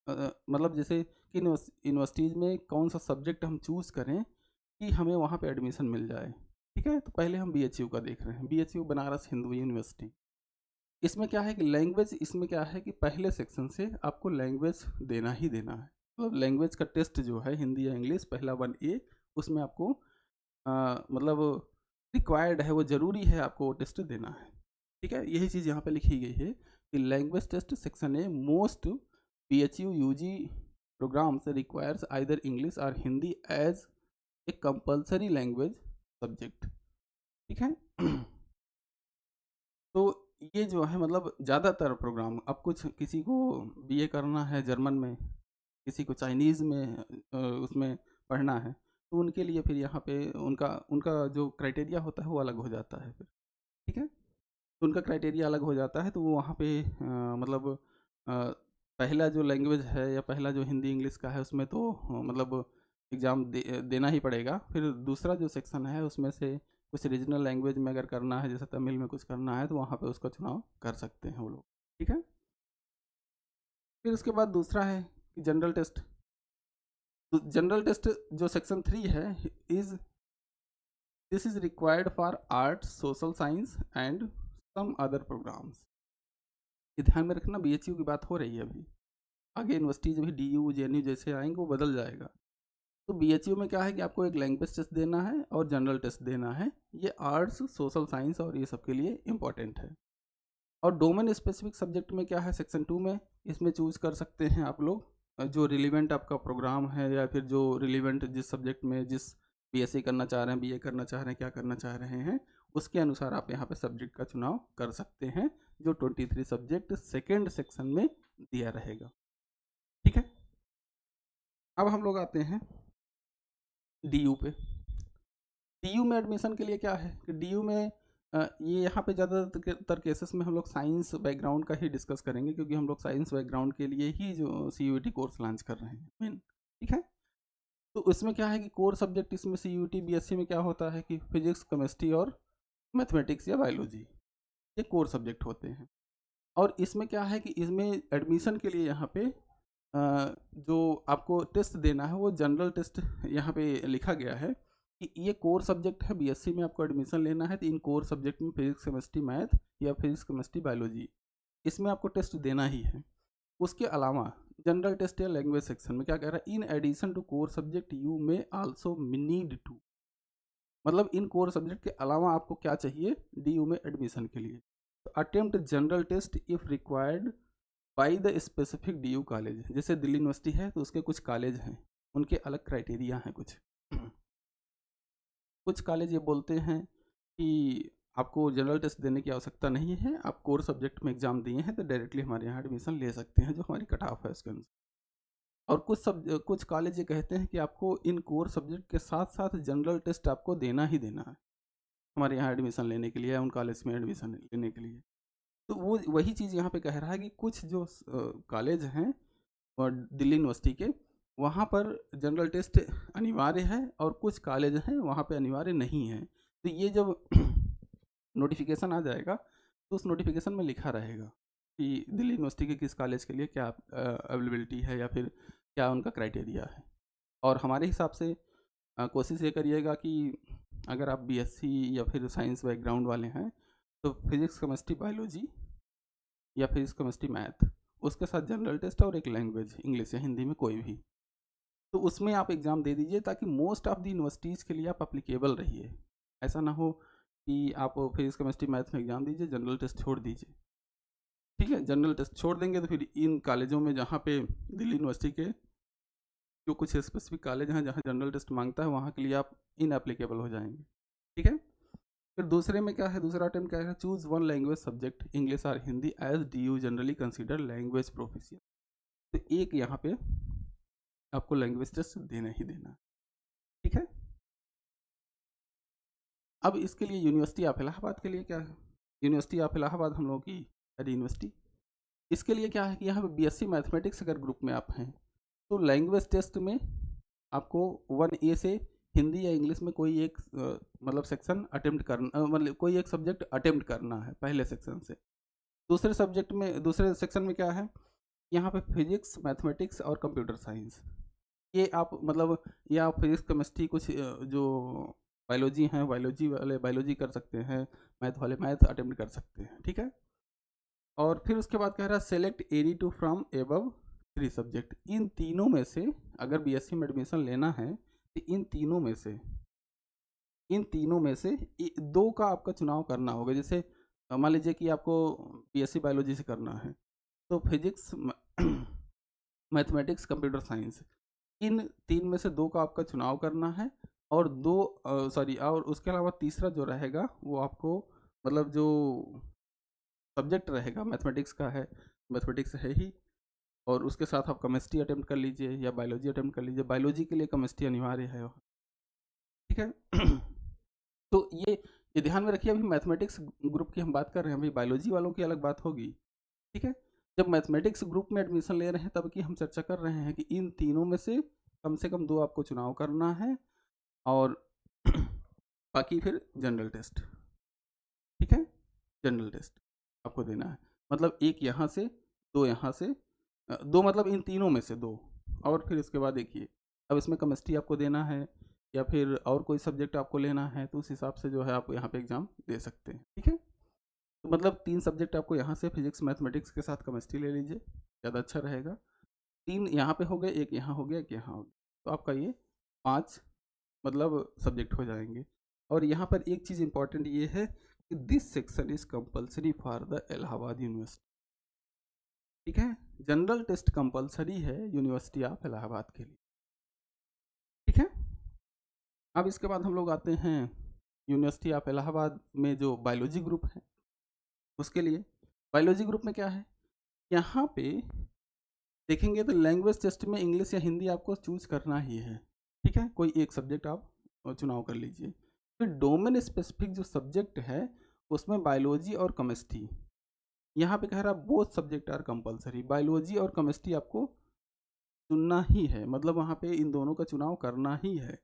मतलब जैसे कि यूनिवर्सिटीज़ में कौन सा सब्जेक्ट हम चूज़ करें कि हमें वहाँ पे एडमिशन मिल जाए। ठीक है, तो पहले हम BHU का देख रहे हैं, BHU बनारस हिंदू यूनिवर्सिटी। इसमें क्या है कि लैंग्वेज, इसमें क्या है कि पहले सेक्शन से आपको लैंग्वेज देना ही देना है। मतलब लैंग्वेज का टेस्ट जो है हिंदी या इंग्लिश पहला 1A उसमें आपको मतलब रिक्वायर्ड है, वो ज़रूरी है आपको वो टेस्ट देना है। ठीक है, यही चीज़ यहाँ पे लिखी गई है कि language test section A most BHU UG programmes requires either English और Hindi as a compulsory language subject. ठीक है, तो ये जो है मतलब ज़्यादातर प्रोग्राम, अब कुछ किसी को BA करना है जर्मन में, किसी को चाइनीज़ में उसमें पढ़ना है, तो उनके लिए फिर यहाँ पे उनका उनका जो क्राइटेरिया होता है वो अलग हो जाता है फिर। ठीक है, तो उनका क्राइटेरिया अलग हो जाता है, तो वो वहाँ पे मतलब पहला जो लैंग्वेज है या पहला जो हिंदी इंग्लिश का है उसमें तो मतलब एग्ज़ाम देना ही पड़ेगा। फिर दूसरा जो सेक्शन है उसमें से कुछ रीजनल लैंग्वेज में अगर करना है, जैसे तमिल में कुछ करना है, तो वहाँ पे उसका चुनाव कर सकते हैं वो लोग। ठीक है, फिर उसके बाद दूसरा है कि जनरल टेस्ट। तो जनरल टेस्ट जो सेक्शन 3 है is this is required for arts social science and some other programs. ये ध्यान में रखना, BHU की बात हो रही है अभी, आगे यूनिवर्सिटीज भी DU JNU जैसे आएंगे वो बदल जाएगा। तो BHU में क्या है कि आपको एक लैंग्वेज टेस्ट देना है और जनरल टेस्ट देना है। ये आर्ट्स सोशल साइंस और ये सब के लिए इम्पॉर्टेंट है। और डोमेन स्पेसिफिक सब्जेक्ट में क्या है, सेक्शन 2 में इसमें चूज कर सकते हैं आप लोग जो रिलीवेंट आपका प्रोग्राम है या फिर जो रिलीवेंट जिस सब्जेक्ट में जिस BSc करना चाह रहे हैं, BA करना चाह रहे हैं, क्या करना चाह रहे हैं, उसके अनुसार आप यहाँ पे सब्जेक्ट का चुनाव कर सकते हैं जो 23 सब्जेक्ट सेकेंड सेक्शन में दिया रहेगा। ठीक है, अब हम लोग आते हैं DU पे। DU में एडमिशन के लिए क्या है कि DU में ये यहाँ पे ज़्यादातर केसेस में हम लोग साइंस बैकग्राउंड का ही डिस्कस करेंगे क्योंकि हम लोग साइंस बैकग्राउंड के लिए ही जो CUET कोर्स लॉन्च कर रहे हैं मेन। ठीक है, तो उसमें क्या है कि कोर सब्जेक्ट इसमें CUET BSc में क्या होता है कि फिजिक्स केमिस्ट्री और मैथमेटिक्स या बायोलॉजी, ये कोर सब्जेक्ट होते हैं। और इसमें क्या है कि इसमें एडमिशन के लिए यहाँ पे जो आपको टेस्ट देना है वो जनरल टेस्ट यहाँ पे लिखा गया है कि ये कोर सब्जेक्ट है, BSc में आपको एडमिशन लेना है तो इन कोर सब्जेक्ट में फिजिक्स केमिस्ट्री मैथ या फिजिक्स केमिस्ट्री बायोलॉजी, इसमें आपको टेस्ट देना ही है। उसके अलावा जनरल टेस्ट या लैंग्वेज सेक्शन में क्या कह रहा है, in addition to core subject you may also need to, मतलब इन कोर सब्जेक्ट के अलावा आपको क्या चाहिए DU में एडमिशन के लिए, तो attempt general test if required by the specific DU college. जैसे दिल्ली यूनिवर्सिटी है तो उसके कुछ कॉलेज हैं, उनके अलग क्राइटेरिया हैं कुछ। कुछ कॉलेज ये बोलते हैं कि आपको जनरल टेस्ट देने की आवश्यकता नहीं है, आप कोर सब्जेक्ट में एग्जाम दिए हैं तो डायरेक्टली हमारे यहाँ एडमिशन ले सकते हैं जो हमारी कट ऑफ है उसके अनुसार। और कुछ कॉलेज ये कहते हैं कि आपको इन कोर सब्जेक्ट के साथ साथ जनरल टेस्ट आपको देना ही देना है हमारे यहाँ एडमिशन लेने के लिए या उन कॉलेज में एडमिशन लेने के लिए। तो वो वही चीज़ यहाँ पे कह रहा है कि कुछ जो कॉलेज हैं और दिल्ली यूनिवर्सिटी के, वहाँ पर जनरल टेस्ट अनिवार्य है और कुछ कॉलेज हैं वहाँ पे अनिवार्य नहीं है। तो ये जब नोटिफिकेशन आ जाएगा तो उस नोटिफिकेशन में लिखा रहेगा कि दिल्ली यूनिवर्सिटी के किस कॉलेज के लिए क्या अवेलेबिलिटी है या फिर क्या उनका क्राइटेरिया है। और हमारे हिसाब से कोशिश ये करिएगा कि अगर आप बीएससी या फिर साइंस बैकग्राउंड वाले हैं तो फिजिक्स केमिस्ट्री बायोलॉजी या फिजिक्स केमिस्ट्री मैथ, उसके साथ जनरल टेस्ट और एक लैंग्वेज इंग्लिश या हिंदी में कोई भी, तो उसमें आप एग्ज़ाम दे दीजिए ताकि मोस्ट ऑफ द यूनिवर्सिटीज़ के लिए आप अप्लीकेबल रहिए। ऐसा ना हो कि आप फिजिक्स केमिस्ट्री मैथ में एग्ज़ाम दीजिए, जनरल टेस्ट छोड़ दीजिए। ठीक है, जनरल टेस्ट छोड़ देंगे तो फिर इन कॉलेजों में जहाँ पे दिल्ली यूनिवर्सिटी के जो कुछ स्पेसिफिक कॉलेज हैं जहाँ जनरल टेस्ट मांगता है वहाँ के लिए आप इनएप्लीकेबल हो जाएंगे। ठीक है, फिर दूसरे में क्या है, दूसरा अटेम्प्ट क्या है, choose one language subject English और Hindi as the you generally consider language proficient. तो एक यहाँ पे आपको लैंग्वेज टेस्ट देना ही देना है। ठीक है, अब इसके लिए यूनिवर्सिटी ऑफ इलाहाबाद के लिए क्या है, यूनिवर्सिटी ऑफ इलाहाबाद हम लोगों की यूनिवर्सिटी, इसके लिए क्या है कि यहाँ पे बीएससी मैथमेटिक्स अगर ग्रुप में आप हैं तो लैंग्वेज टेस्ट में आपको 1A से हिंदी या इंग्लिश में कोई एक मतलब सेक्शन अटेम्प्ट करना, मतलब कोई एक सब्जेक्ट अटेम्प्ट करना है पहले सेक्शन से। दूसरे सब्जेक्ट में, दूसरे सेक्शन में क्या है, यहाँ पे फिजिक्स मैथमेटिक्स और कंप्यूटर साइंस, ये आप मतलब ये आप फिजिक्स केमिस्ट्री कुछ जो बायोलॉजी हैं बायोलॉजी वाले बायोलॉजी कर सकते हैं, मैथ वाले मैथ अटेम्प्ट कर सकते हैं। ठीक है, और फिर उसके बाद कह रहा है select any two from above 3 subject, इन तीनों में से अगर बीएससी में एडमिशन लेना है तो इन तीनों में से 2 का आपका चुनाव करना होगा। जैसे मान लीजिए कि आपको बीएससी बायोलॉजी से करना है तो फिजिक्स मैथमेटिक्स कंप्यूटर साइंस, इन 3 में से 2 का आपका चुनाव करना है। और और उसके अलावा तीसरा जो रहेगा वो आपको मतलब जो सब्जेक्ट रहेगा मैथमेटिक्स का है, मैथमेटिक्स है ही, और उसके साथ आप केमिस्ट्री अटेम्प्ट कर लीजिए या बायोलॉजी अटेम्प्ट कर लीजिए, बायोलॉजी के लिए केमिस्ट्री अनिवार्य है। ठीक है तो ये ध्यान में रखिए, अभी मैथमेटिक्स ग्रुप की हम बात कर रहे हैं, अभी बायोलॉजी वालों की अलग बात होगी। ठीक है, जब मैथमेटिक्स ग्रुप में एडमिशन ले रहे हैं तब की हम चर्चा कर रहे हैं कि इन तीनों में से कम 2 आपको चुनाव करना है और बाकी फिर जनरल टेस्ट। ठीक है, जनरल टेस्ट आपको देना है, मतलब एक यहाँ से 2 यहाँ से 2 मतलब इन तीनों में से 2, और फिर इसके बाद देखिए अब इसमें केमिस्ट्री आपको देना है या फिर और कोई सब्जेक्ट आपको लेना है तो उस हिसाब से जो है आप यहाँ पे एग्ज़ाम दे सकते हैं। ठीक है, तो मतलब 3 सब्जेक्ट आपको यहाँ से फिजिक्स मैथमेटिक्स के साथ केमिस्ट्री ले लीजिए, ज़्यादा अच्छा रहेगा। 3 यहाँ पे हो गए, एक यहाँ हो गया, एक यहाँ हो गया, तो आपका ये 5 मतलब सब्जेक्ट हो जाएंगे। और यहाँ पर एक चीज़ इंपॉर्टेंट ये है कि this section is compulsory for the Allahabad university. ठीक है, जनरल टेस्ट कंपलसरी है यूनिवर्सिटी ऑफ इलाहाबाद के लिए। ठीक है, अब इसके बाद हम लोग आते हैं यूनिवर्सिटी ऑफ इलाहाबाद में जो बायोलॉजी ग्रुप है उसके लिए। बायोलॉजी ग्रुप में क्या है, यहाँ पे देखेंगे तो लैंग्वेज टेस्ट में इंग्लिश या हिंदी आपको चूज करना ही है। ठीक है, कोई एक सब्जेक्ट आप चुनाव कर लीजिए। फिर डोमेन स्पेसिफिक जो सब्जेक्ट है उसमें बायोलॉजी और केमिस्ट्री, यहाँ पे कह रहा है both subject are compulsory, biology और केमिस्ट्री आपको चुनना ही है, मतलब वहाँ पे इन दोनों का चुनाव करना ही है।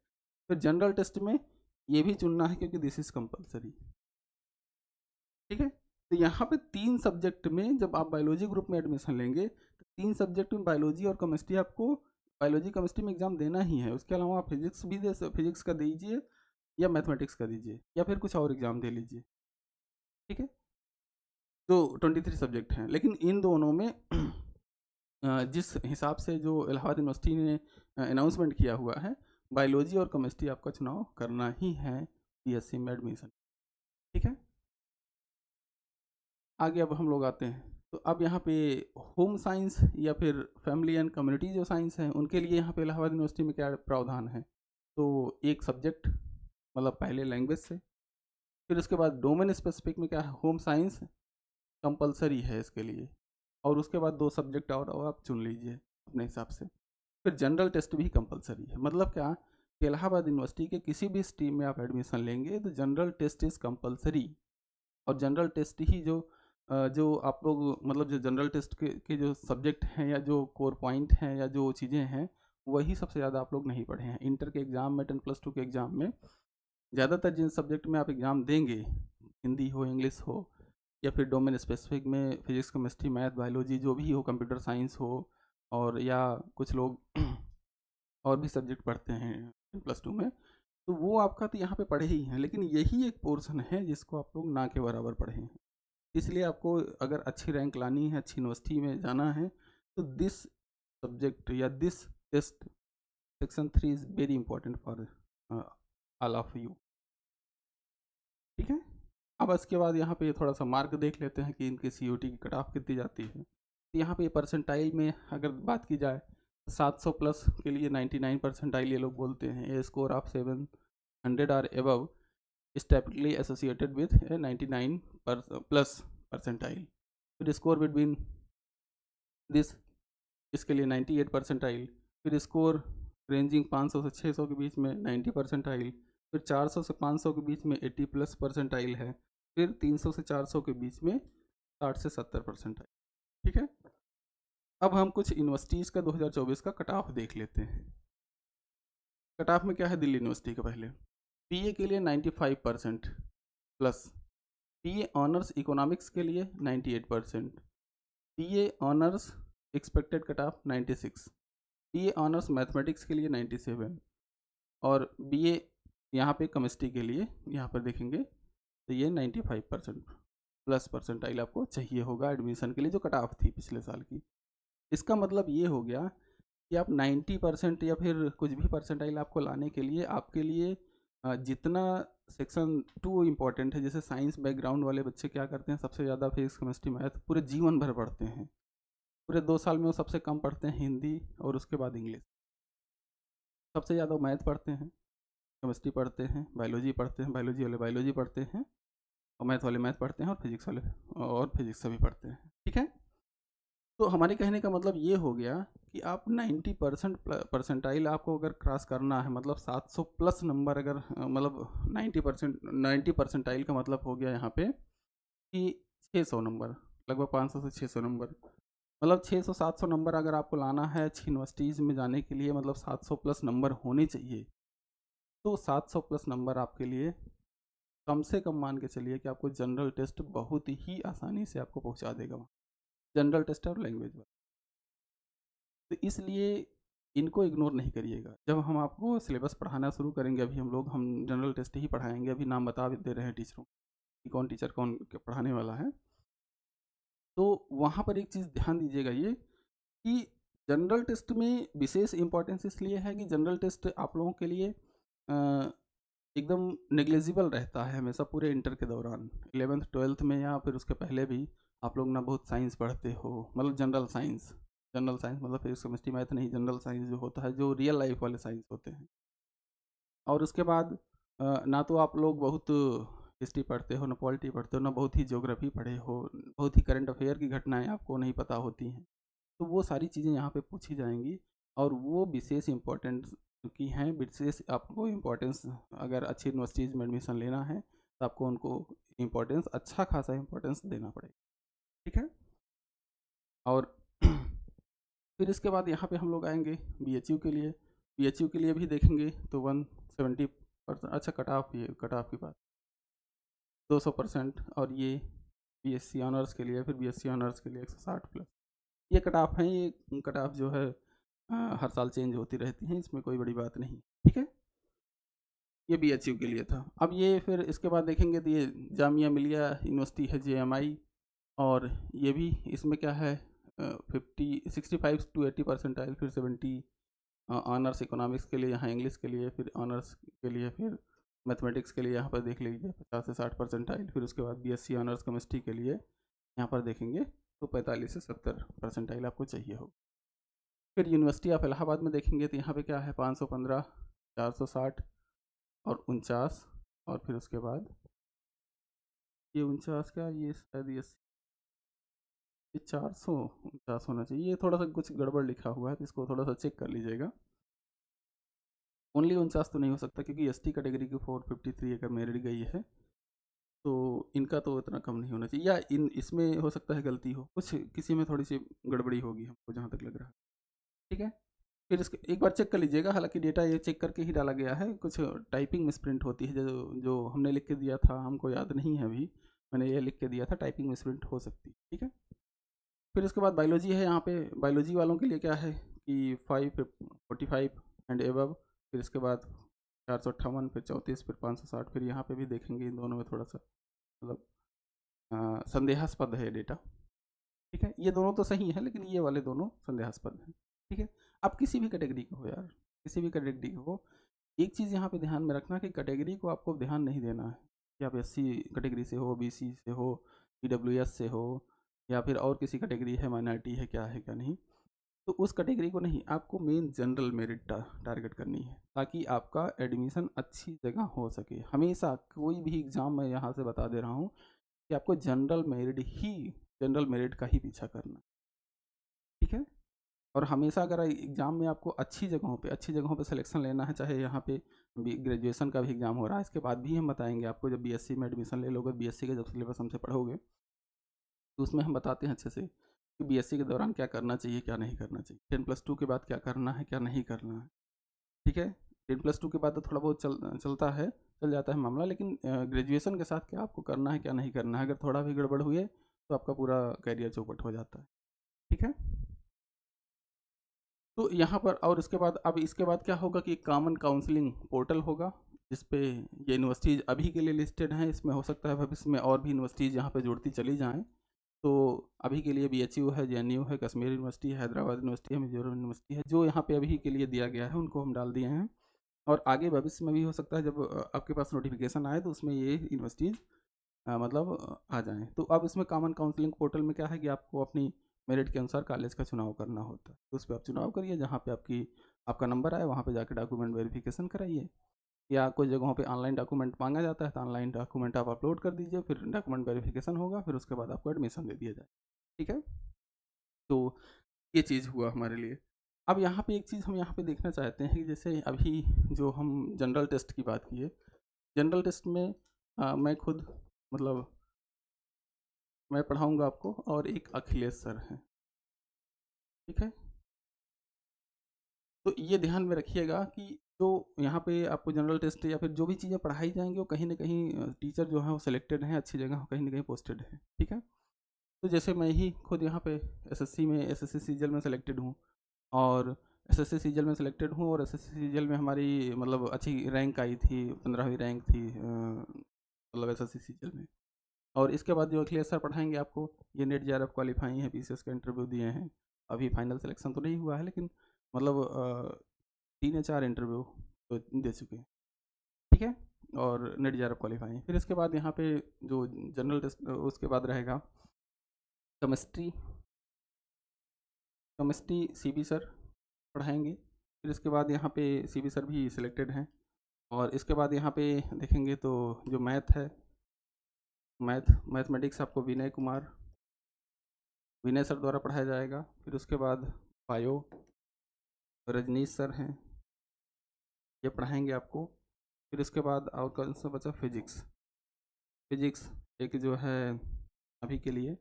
फिर जनरल टेस्ट में ये भी चुनना है क्योंकि दिस इज कंपलसरी। ठीक है, तो यहाँ पे 3 सब्जेक्ट में जब आप बायोलॉजी ग्रुप में एडमिशन लेंगे तो 3 सब्जेक्ट में बायोलॉजी और केमिस्ट्री आपको बायोलॉजी केमिस्ट्री में एग्जाम देना ही है। उसके अलावा आप फिजिक्स भी फिजिक्स का दीजिए या मैथमेटिक्स का दीजिए या फिर कुछ और एग्जाम दे लीजिए। ठीक है, तो 23 सब्जेक्ट हैं, लेकिन इन दोनों में जिस हिसाब से जो इलाहाबाद यूनिवर्सिटी ने अनाउंसमेंट किया हुआ है, बायोलॉजी और केमिस्ट्री आपका चुनाव करना ही है बीएससी में एडमिशन। ठीक है, आगे अब हम लोग आते हैं, तो अब यहाँ पे होम साइंस या फिर फैमिली एंड कम्युनिटी जो साइंस हैं उनके लिए यहाँ पे इलाहाबाद यूनिवर्सिटी में क्या प्रावधान है, तो एक सब्जेक्ट मतलब पहले लैंग्वेज से, फिर उसके बाद डोमेन स्पेसिफिक में क्या है, होम साइंस कंपलसरी है इसके लिए, और उसके बाद 2 सब्जेक्ट और आप चुन लीजिए अपने हिसाब से। फिर जनरल टेस्ट भी कंपलसरी है, मतलब क्या कि इलाहाबाद यूनिवर्सिटी के किसी भी स्ट्रीम में आप एडमिशन लेंगे तो जनरल टेस्ट इज़ कंपलसरी, और जनरल टेस्ट ही जो जो आप लोग मतलब जो जनरल टेस्ट के जो सब्जेक्ट हैं या जो कोर पॉइंट हैं या जो चीज़ें हैं, वही सबसे ज़्यादा आप लोग नहीं पढ़े हैं। इंटर के एग्ज़ाम में 10+2 के एग्ज़ाम में ज़्यादातर जिन सब्जेक्ट में आप एग्ज़ाम देंगे, हिंदी हो, इंग्लिश हो या फिर डोमेन स्पेसिफिक में फिजिक्स, केमिस्ट्री, मैथ, बायोलॉजी जो भी हो, कंप्यूटर साइंस हो, और या कुछ लोग और भी सब्जेक्ट पढ़ते हैं 10+2 में, तो वो आपका तो यहाँ पे पढ़े ही हैं, लेकिन यही एक पोर्शन है जिसको आप लोग ना के बराबर पढ़े हैं। इसलिए आपको अगर अच्छी रैंक लानी है, अच्छी यूनिवर्सिटी में जाना है, तो दिस सब्जेक्ट या this test section 3 is very important for all of you. ठीक है। अब इसके बाद यहाँ पे थोड़ा सा मार्क देख लेते हैं कि इनके CUT की कट ऑफ कितनी जाती है। तो यहाँ पे परसेंटाइल में अगर बात की जाए, 700 प्लस के लिए 99 परसेंटाइल ये लोग बोलते हैं। ए स्कोर ऑफ 700 और above is typically associated with a 99 plus percentile. फिर स्कोर बिटवीन दिस, इसके लिए 98 परसेंटाइल। फिर स्कोर रेंजिंग 500 से 600 के बीच में 90 परसेंटाइल। फिर 400 से 500 के बीच में 80 प्लस परसेंटाइल है। फिर 300 से 400 के बीच में 60 से 70 परसेंटाइल। ठीक है। अब हम कुछ यूनिवर्सिटीज़ का 2024 का कट ऑफ देख लेते हैं। कट ऑफ में क्या है दिल्ली यूनिवर्सिटी का? पहले PA के लिए 95% प्लस, PA ऑनर्स इकोनॉमिक्स के लिए 98%, PA honours expected cut off 96, PA honours mathematics के लिए 97, और BA यहाँ पे केमिस्ट्री के लिए यहाँ पर देखेंगे तो ये 95% प्लस परसेंटाइल आपको चाहिए होगा एडमिशन के लिए, जो कट ऑफ थी पिछले साल की। इसका मतलब ये हो गया कि आप 90% या फिर कुछ भी परसेंटाइल आपको लाने के लिए आपके लिए जितना सेक्शन 2 इम्पॉर्टेंट है, जैसे साइंस बैकग्राउंड वाले बच्चे क्या करते हैं, सबसे ज़्यादा फिजिक्स, केमिस्ट्री, मैथ पूरे जीवन भर पढ़ते हैं। पूरे 2 साल में वो सबसे कम पढ़ते हैं हिंदी, और उसके बाद इंग्लिश। सबसे ज़्यादा वो मैथ पढ़ते हैं, केमिस्ट्री पढ़ते हैं, बायोलॉजी पढ़ते हैं, बायोलॉजी वाले बायोलॉजी पढ़ते हैं, और मैथ वाले मैथ पढ़ते हैं, और फिजिक्स वाले और फिजिक्स सभी पढ़ते हैं। ठीक है। तो हमारे कहने का मतलब ये हो गया कि आप 90% परसेंटाइल आपको अगर क्रॉस करना है, मतलब 700 प्लस नंबर, अगर मतलब 90 परसेंटाइल का मतलब हो गया यहाँ पे कि 600 नंबर, लगभग 500 से 600 नंबर, मतलब 600-700 नंबर अगर आपको लाना है अच्छी यूनिवर्सिटीज़ में जाने के लिए, मतलब 700 प्लस नंबर होने चाहिए। तो 700 प्लस नंबर आपके लिए कम से कम मान के चलिए कि आपको जनरल टेस्ट बहुत ही आसानी से आपको पहुँचा देगा वहाँ। जनरल टेस्ट और लैंग्वेज में, तो इसलिए इनको इग्नोर नहीं करिएगा। जब हम आपको सिलेबस पढ़ाना शुरू करेंगे, अभी हम जनरल टेस्ट ही पढ़ाएंगे, अभी नाम बता दे रहे हैं टीचरों कि कौन टीचर कौन पढ़ाने वाला है। तो वहाँ पर एक चीज़ ध्यान दीजिएगा ये कि जनरल टेस्ट में विशेष इंपॉर्टेंस इसलिए है कि जनरल टेस्ट आप लोगों के लिए एकदम नेग्लिजिबल रहता है हमेशा पूरे इंटर के दौरान। 11th-12th में या फिर उसके पहले भी आप लोग ना बहुत साइंस पढ़ते हो, मतलब जनरल साइंस मतलब फिजिक्स, केमिस्ट्री, मैथ नहीं, जनरल साइंस जो होता है, जो रियल लाइफ वाले साइंस होते हैं। और उसके बाद ना तो आप लोग बहुत हिस्ट्री पढ़ते हो, ना पॉलिटी पढ़ते हो, ना बहुत ही ज्योग्राफी पढ़े हो, बहुत ही करंट अफेयर की घटनाएं आपको नहीं पता होती हैं। तो वो सारी चीज़ें यहाँ पे पूछी जाएंगी, और वो विशेष इंपॉर्टेंस की हैं। विशेष आपको इम्पोर्टेंस, अगर अच्छी यूनिवर्सिटीज़ में एडमिशन लेना है तो आपको उनको इम्पोर्टेंस, अच्छा खासा इम्पोर्टेंस देना पड़ेगा। ठीक है। और फिर इसके बाद यहाँ पे हम लोग आएंगे BHU के लिए। BHU के लिए भी देखेंगे तो 170%, अच्छा कट ऑफ, ये कट ऑफ की बात 200%, और ये BSc ऑनर्स के लिए, फिर BSc ऑनर्स के लिए 160 प्लस। ये कट ऑफ हैं, ये कट ऑफ जो है हर साल चेंज होती रहती हैं, इसमें कोई बड़ी बात नहीं। ठीक है। ये BHU के लिए था। अब ये फिर इसके बाद देखेंगे तो ये जामिया मिलिया यूनिवर्सिटी है, JMI, और ये भी इसमें क्या है 65 to 80 परसेंटाइल, फिर 70 ऑनर्स इकोनॉमिक्स के लिए, यहाँ इंग्लिश के लिए, फिर ऑनर्स के लिए, फिर मैथमेटिक्स के लिए यहाँ पर देख लीजिए 50 से 60 परसेंटाइल, फिर उसके बाद BSc ऑनर्स केमिस्ट्री के लिए यहाँ पर देखेंगे तो 45 से 70 परसेंटाइल आपको चाहिए हो। फिर यूनिवर्सिटी ऑफ इलाहाबाद में देखेंगे तो यहाँ पे क्या है 515, 460 और 49, और फिर उसके बाद ये 49 क्या, ये शायद ये 449 होना चाहिए, ये थोड़ा सा कुछ गड़बड़ लिखा हुआ है तो इसको थोड़ा सा चेक कर लीजिएगा। ओनली 49 तो नहीं हो सकता, क्योंकि ST कैटेगरी की 453 अगर मेरिट गई है तो इनका तो इतना कम नहीं होना चाहिए, या इसमें हो सकता है गलती हो, कुछ किसी में थोड़ी सी गड़बड़ी होगी हमको जहाँ तक लग रहा है। ठीक है, फिर इसके एक बार चेक कर लीजिएगा, हालांकि डेटा ये चेक करके ही डाला गया है, कुछ टाइपिंग मिसप्रिंट होती है, जो जो हमने लिख के दिया था हमको याद नहीं है अभी, मैंने ये लिख के दिया था, टाइपिंग मिसप्रिंट हो सकती है। ठीक है, फिर उसके बाद बायोलॉजी है, यहाँ पे बायोलॉजी वालों के लिए क्या है कि 545 एंड एबव, फिर इसके बाद 458, फिर 34, फिर 560, फिर यहाँ पे भी देखेंगे इन दोनों में थोड़ा सा मतलब संदेहास्पद है डेटा। ठीक है, ये दोनों तो सही है लेकिन ये वाले दोनों संदेहास्पद हैं। ठीक है, आप किसी भी कैटेगरी के हो यार, किसी भी कैटेगरी के हो, एक चीज़ यहाँ पे ध्यान में रखना कि कैटेगरी को आपको ध्यान नहीं देना है कि आप एससी कैटेगरी से हो, बीसी से हो, ईडब्ल्यूएस से हो, या फिर और किसी कैटेगरी है, माइनॉरिटी है, क्या है क्या नहीं, तो उस कैटेगरी को नहीं, आपको मेन जनरल मेरिट टारगेट करनी है, ताकि आपका एडमिशन अच्छी जगह हो सके। हमेशा कोई भी एग्ज़ाम मैं यहाँ से बता दे रहा हूँ कि आपको जनरल मेरिट का ही पीछा करना है। ठीक है, और हमेशा अगर एग्ज़ाम में आपको अच्छी जगहों पे सिलेक्शन लेना है, चाहे यहाँ पे भी ग्रेजुएशन का भी एग्ज़ाम हो रहा है, इसके बाद भी हम बताएंगे आपको, जब बीएससी में एडमिशन ले लोगे, बीएससी का जब सिलेबस हमसे पढ़ोगे तो उसमें हम बताते हैं अच्छे से कि बीएससी के दौरान क्या करना चाहिए, क्या नहीं करना चाहिए, 10+2 के बाद क्या करना है, क्या नहीं करना है। ठीक है, 10+2 के बाद तो थोड़ा बहुत चल जाता है मामला, लेकिन ग्रेजुएशन के साथ क्या आपको करना है, क्या नहीं करना है, अगर थोड़ा भी गड़बड़ हुई है तो आपका पूरा करियर चौपट हो जाता है। ठीक है, तो यहाँ पर और इसके बाद, अब इसके बाद क्या होगा कि कॉमन काउंसलिंग पोर्टल होगा, जिस पे ये यूनिवर्सिटीज़ अभी के लिए लिस्टेड हैं, इसमें हो सकता है भविष्य में और भी यूनिवर्सिटीज़ यहाँ पे जुड़ती चली जाएँ। तो अभी के लिए बीएचयू है, जेएनयू है, कश्मीर यूनिवर्सिटी है, हैदराबाद यूनिवर्सिटी है, मिजोरम यूनिवर्सिटी है, जो यहाँ पे अभी के लिए दिया गया है उनको हम डाल दिए हैं। और आगे भविष्य में भी हो सकता है जब आपके पास नोटिफिकेशन आए तो उसमें ये यूनिवर्सिटीज़ मतलब आ जाएँ। तो अब इसमें कॉमन काउंसलिंग पोर्टल में क्या है कि आपको अपनी मेरिट के अनुसार कॉलेज का चुनाव करना होता है, तो उस पर आप चुनाव करिए, जहाँ पे आपका नंबर आए वहाँ पे जाके डॉक्यूमेंट वेरिफिकेशन कराइए, या कुछ जगहों पे ऑनलाइन डॉक्यूमेंट मांगा जाता है तो ऑनलाइन डॉक्यूमेंट आप अपलोड कर दीजिए, फिर डॉक्यूमेंट वेरिफिकेशन होगा, फिर उसके बाद आपको एडमिशन दे दिया जाए। ठीक है, तो ये चीज़ हुआ हमारे लिए। अब यहाँ पे एक चीज़ हम यहाँ पे देखना चाहते हैं कि जैसे अभी जो हम जनरल टेस्ट की बात की है, जनरल टेस्ट में मैं खुद मतलब मैं पढ़ाऊँगा आपको, और एक अखिलेश सर हैं। ठीक है, तो ये ध्यान में रखिएगा कि जो यहाँ पे आपको जनरल टेस्ट या फिर जो भी चीज़ें पढ़ाई जाएंगी वो कहीं ना कहीं टीचर जो है वो सिलेक्टेड हैं, अच्छी जगह कहीं ना कहीं पोस्टेड है। ठीक है, तो जैसे मैं ही खुद यहाँ पे एसएससी सीजल में सिलेक्टेड हूँ, और एसएससी सीजल में सिलेक्टेड हूँ, और एसएससी सीजल में हमारी मतलब अच्छी रैंक आई थी, 15वीं रैंक थी मतलब एसएससी सीजल में। और इसके बाद जो अखिलेश सर पढ़ाएंगे आपको, ये नेट जेआरएफ क्वालिफाई हैं, पीसीएस का इंटरव्यू दिए हैं, अभी फाइनल सिलेक्शन तो नहीं हुआ है लेकिन मतलब 3 या 4 इंटरव्यू तो दे चुके हैं। ठीक है, और नेट जेआरएफ क्वालिफाई हैं। फिर इसके बाद यहाँ पे जो जनरल टेस्ट उसके बाद रहेगा केमिस्ट्री, सीबी सर पढ़ाएंगे। फिर इसके बाद यहाँ पे सीबी सर भी सिलेक्टेड हैं, और इसके बाद यहाँ पे देखेंगे तो जो मैथ है, मैथमेटिक्स आपको विनय सर द्वारा पढ़ाया जाएगा। फिर उसके बाद बायो रजनीश सर हैं, ये पढ़ाएंगे आपको। फिर इसके बाद और कौन सा बचा, फिजिक्स एक जो है अभी के लिए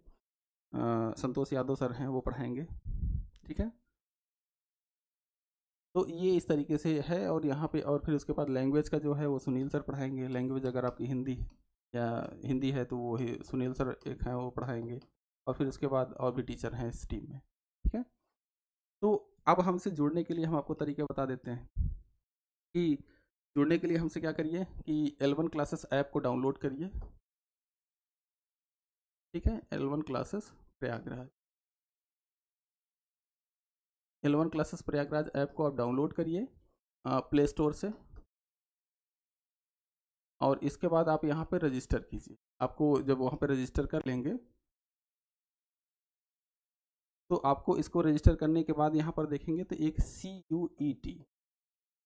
संतोष यादव सर हैं, वो पढ़ाएंगे। ठीक है, तो ये इस तरीके से है। और यहाँ पे और फिर उसके बाद लैंग्वेज का जो है वो सुनील सर पढ़ाएंगे, लैंग्वेज अगर आपकी हिंदी है तो वो सुनील सर एक हैं, वो पढ़ाएंगे। और फिर उसके बाद और भी टीचर हैं इस टीम में। ठीक है, तो अब हमसे जुड़ने के लिए हम आपको तरीके बता देते हैं कि जुड़ने के लिए हमसे क्या करिए कि L1 क्लासेस ऐप को डाउनलोड करिए। ठीक है, L1 classes Prayagraj, L1 classes Prayagraj app को आप डाउनलोड करिए प्ले स्टोर से, और इसके बाद आप यहाँ पे रजिस्टर कीजिए। आपको जब वहाँ पे रजिस्टर कर लेंगे तो आपको इसको रजिस्टर करने के बाद यहाँ पर देखेंगे तो एक CUET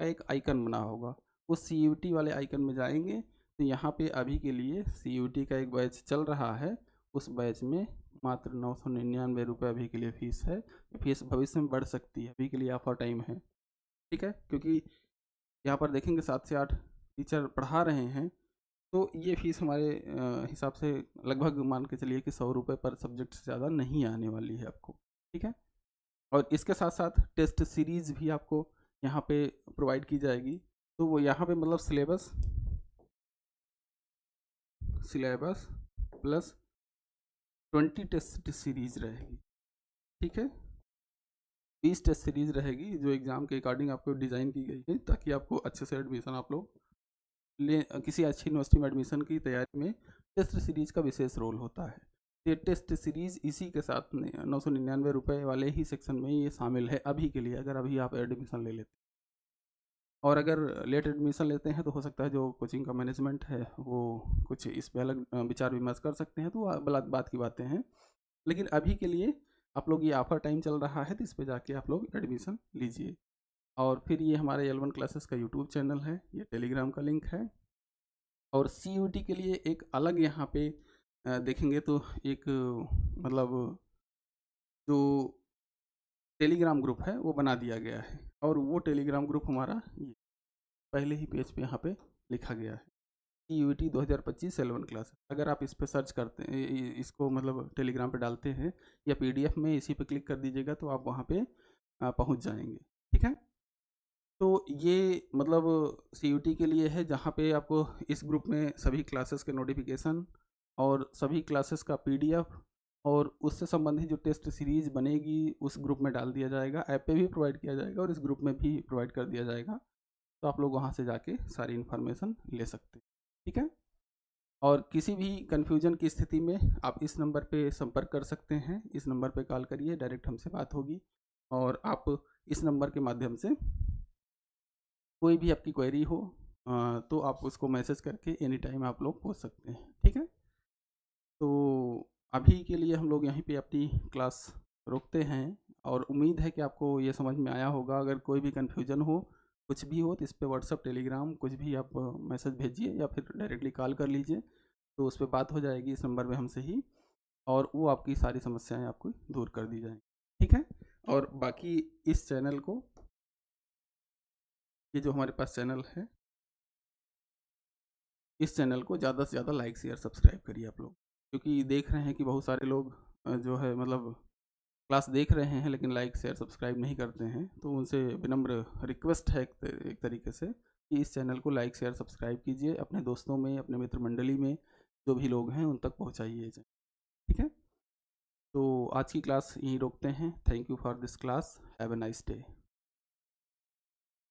का एक आइकन बना होगा, उस CUET वाले आइकन में जाएंगे तो यहाँ पे अभी के लिए CUET का एक बैच चल रहा है, उस बैच में मात्र 999 रुपये अभी के लिए फ़ीस है। फीस भविष्य में बढ़ सकती है, अभी के लिए ऑफर टाइम है। ठीक है, क्योंकि यहाँ पर देखेंगे 7 से 8 टीचर पढ़ा रहे हैं, तो ये फीस हमारे हिसाब से लगभग मान के चलिए कि 100 रुपये पर सब्जेक्ट से ज़्यादा नहीं आने वाली है आपको, ठीक है। और इसके साथ साथ टेस्ट सीरीज़ भी आपको यहाँ पे प्रोवाइड की जाएगी। तो वो यहाँ पे मतलब सिलेबस प्लस 20 टेस्ट सीरीज रहेगी, ठीक है। 20 टेस्ट सीरीज रहेगी जो एग्ज़ाम के अकॉर्डिंग आपको डिज़ाइन की गई है, ताकि आपको अच्छे से एडमिशन आप लोग ले किसी अच्छी यूनिवर्सिटी में एडमिशन की तैयारी में टेस्ट सीरीज़ का विशेष रोल होता है। ये टेस्ट सीरीज़ इसी के साथ 999 वाले ही सेक्शन में ये शामिल है अभी के लिए, अगर अभी आप एडमिशन ले लेते हैं। और अगर लेट एडमिशन लेते हैं तो हो सकता है जो कोचिंग का मैनेजमेंट है वो कुछ इस पे अलग विचार विमर्श कर सकते हैं, तो बात की बातें हैं। लेकिन अभी के लिए आप लोग ये ऑफ़र टाइम चल रहा है, तो इस पे जाके आप लोग एडमिशन लीजिए। और फिर ये हमारे L1 क्लासेस का यूट्यूब चैनल है, ये टेलीग्राम का लिंक है। और CUT के लिए एक अलग यहाँ पे देखेंगे तो एक मतलब जो टेलीग्राम ग्रुप है वो बना दिया गया है, और वो टेलीग्राम ग्रुप हमारा ये पहले ही पेज पे यहाँ पे लिखा गया है, CUT 2025 L1 क्लास। अगर आप इस पे सर्च करते हैं, इसको मतलब टेलीग्राम पे डालते हैं या PDF में इसी पे क्लिक कर दीजिएगा तो आप वहाँ पे पहुँच जाएंगे, ठीक है। तो ये मतलब CUT के लिए है, जहाँ पे आपको इस ग्रुप में सभी क्लासेस के नोटिफिकेशन और सभी क्लासेस का PDF और उससे संबंधित जो टेस्ट सीरीज बनेगी उस ग्रुप में डाल दिया जाएगा, ऐप पे भी प्रोवाइड किया जाएगा और इस ग्रुप में भी प्रोवाइड कर दिया जाएगा। तो आप लोग वहाँ से जाके सारी इन्फॉर्मेशन ले सकते हैं, ठीक है। और किसी भी कन्फ्यूजन की स्थिति में आप इस नंबर पे संपर्क कर सकते हैं, इस नंबर पे कॉल करिए, डायरेक्ट हमसे बात होगी। और आप इस नंबर के माध्यम से कोई भी आपकी क्वेरी हो तो आप उसको मैसेज करके एनी टाइम आप लोग पूछ सकते हैं, ठीक है। तो अभी के लिए हम लोग यहीं पे अपनी क्लास रोकते हैं, और उम्मीद है कि आपको ये समझ में आया होगा। अगर कोई भी कन्फ्यूजन हो, कुछ भी हो, तो इस पे व्हाट्सअप, टेलीग्राम कुछ भी आप मैसेज भेजिए या फिर डायरेक्टली कॉल कर लीजिए, तो उस पर बात हो जाएगी इस नंबर पे हमसे ही, और वो आपकी सारी समस्याएं आपको दूर कर दी जाएंगी, ठीक है। और बाकी इस चैनल को, ये जो हमारे पास चैनल है, इस चैनल को ज़्यादा से ज़्यादा लाइक शेयर सब्सक्राइब करिए आप लोग, क्योंकि देख रहे हैं कि बहुत सारे लोग जो है मतलब क्लास देख रहे हैं लेकिन लाइक शेयर सब्सक्राइब नहीं करते हैं। तो उनसे विनम्र रिक्वेस्ट है एक तरीके से कि इस चैनल को लाइक शेयर सब्सक्राइब कीजिए, अपने दोस्तों में, अपने मित्र मंडली में जो भी लोग हैं उन तक पहुँचाइए, ठीक है। तो आज की क्लास यहीं रोकते हैं। Thank you for this class, have a nice day.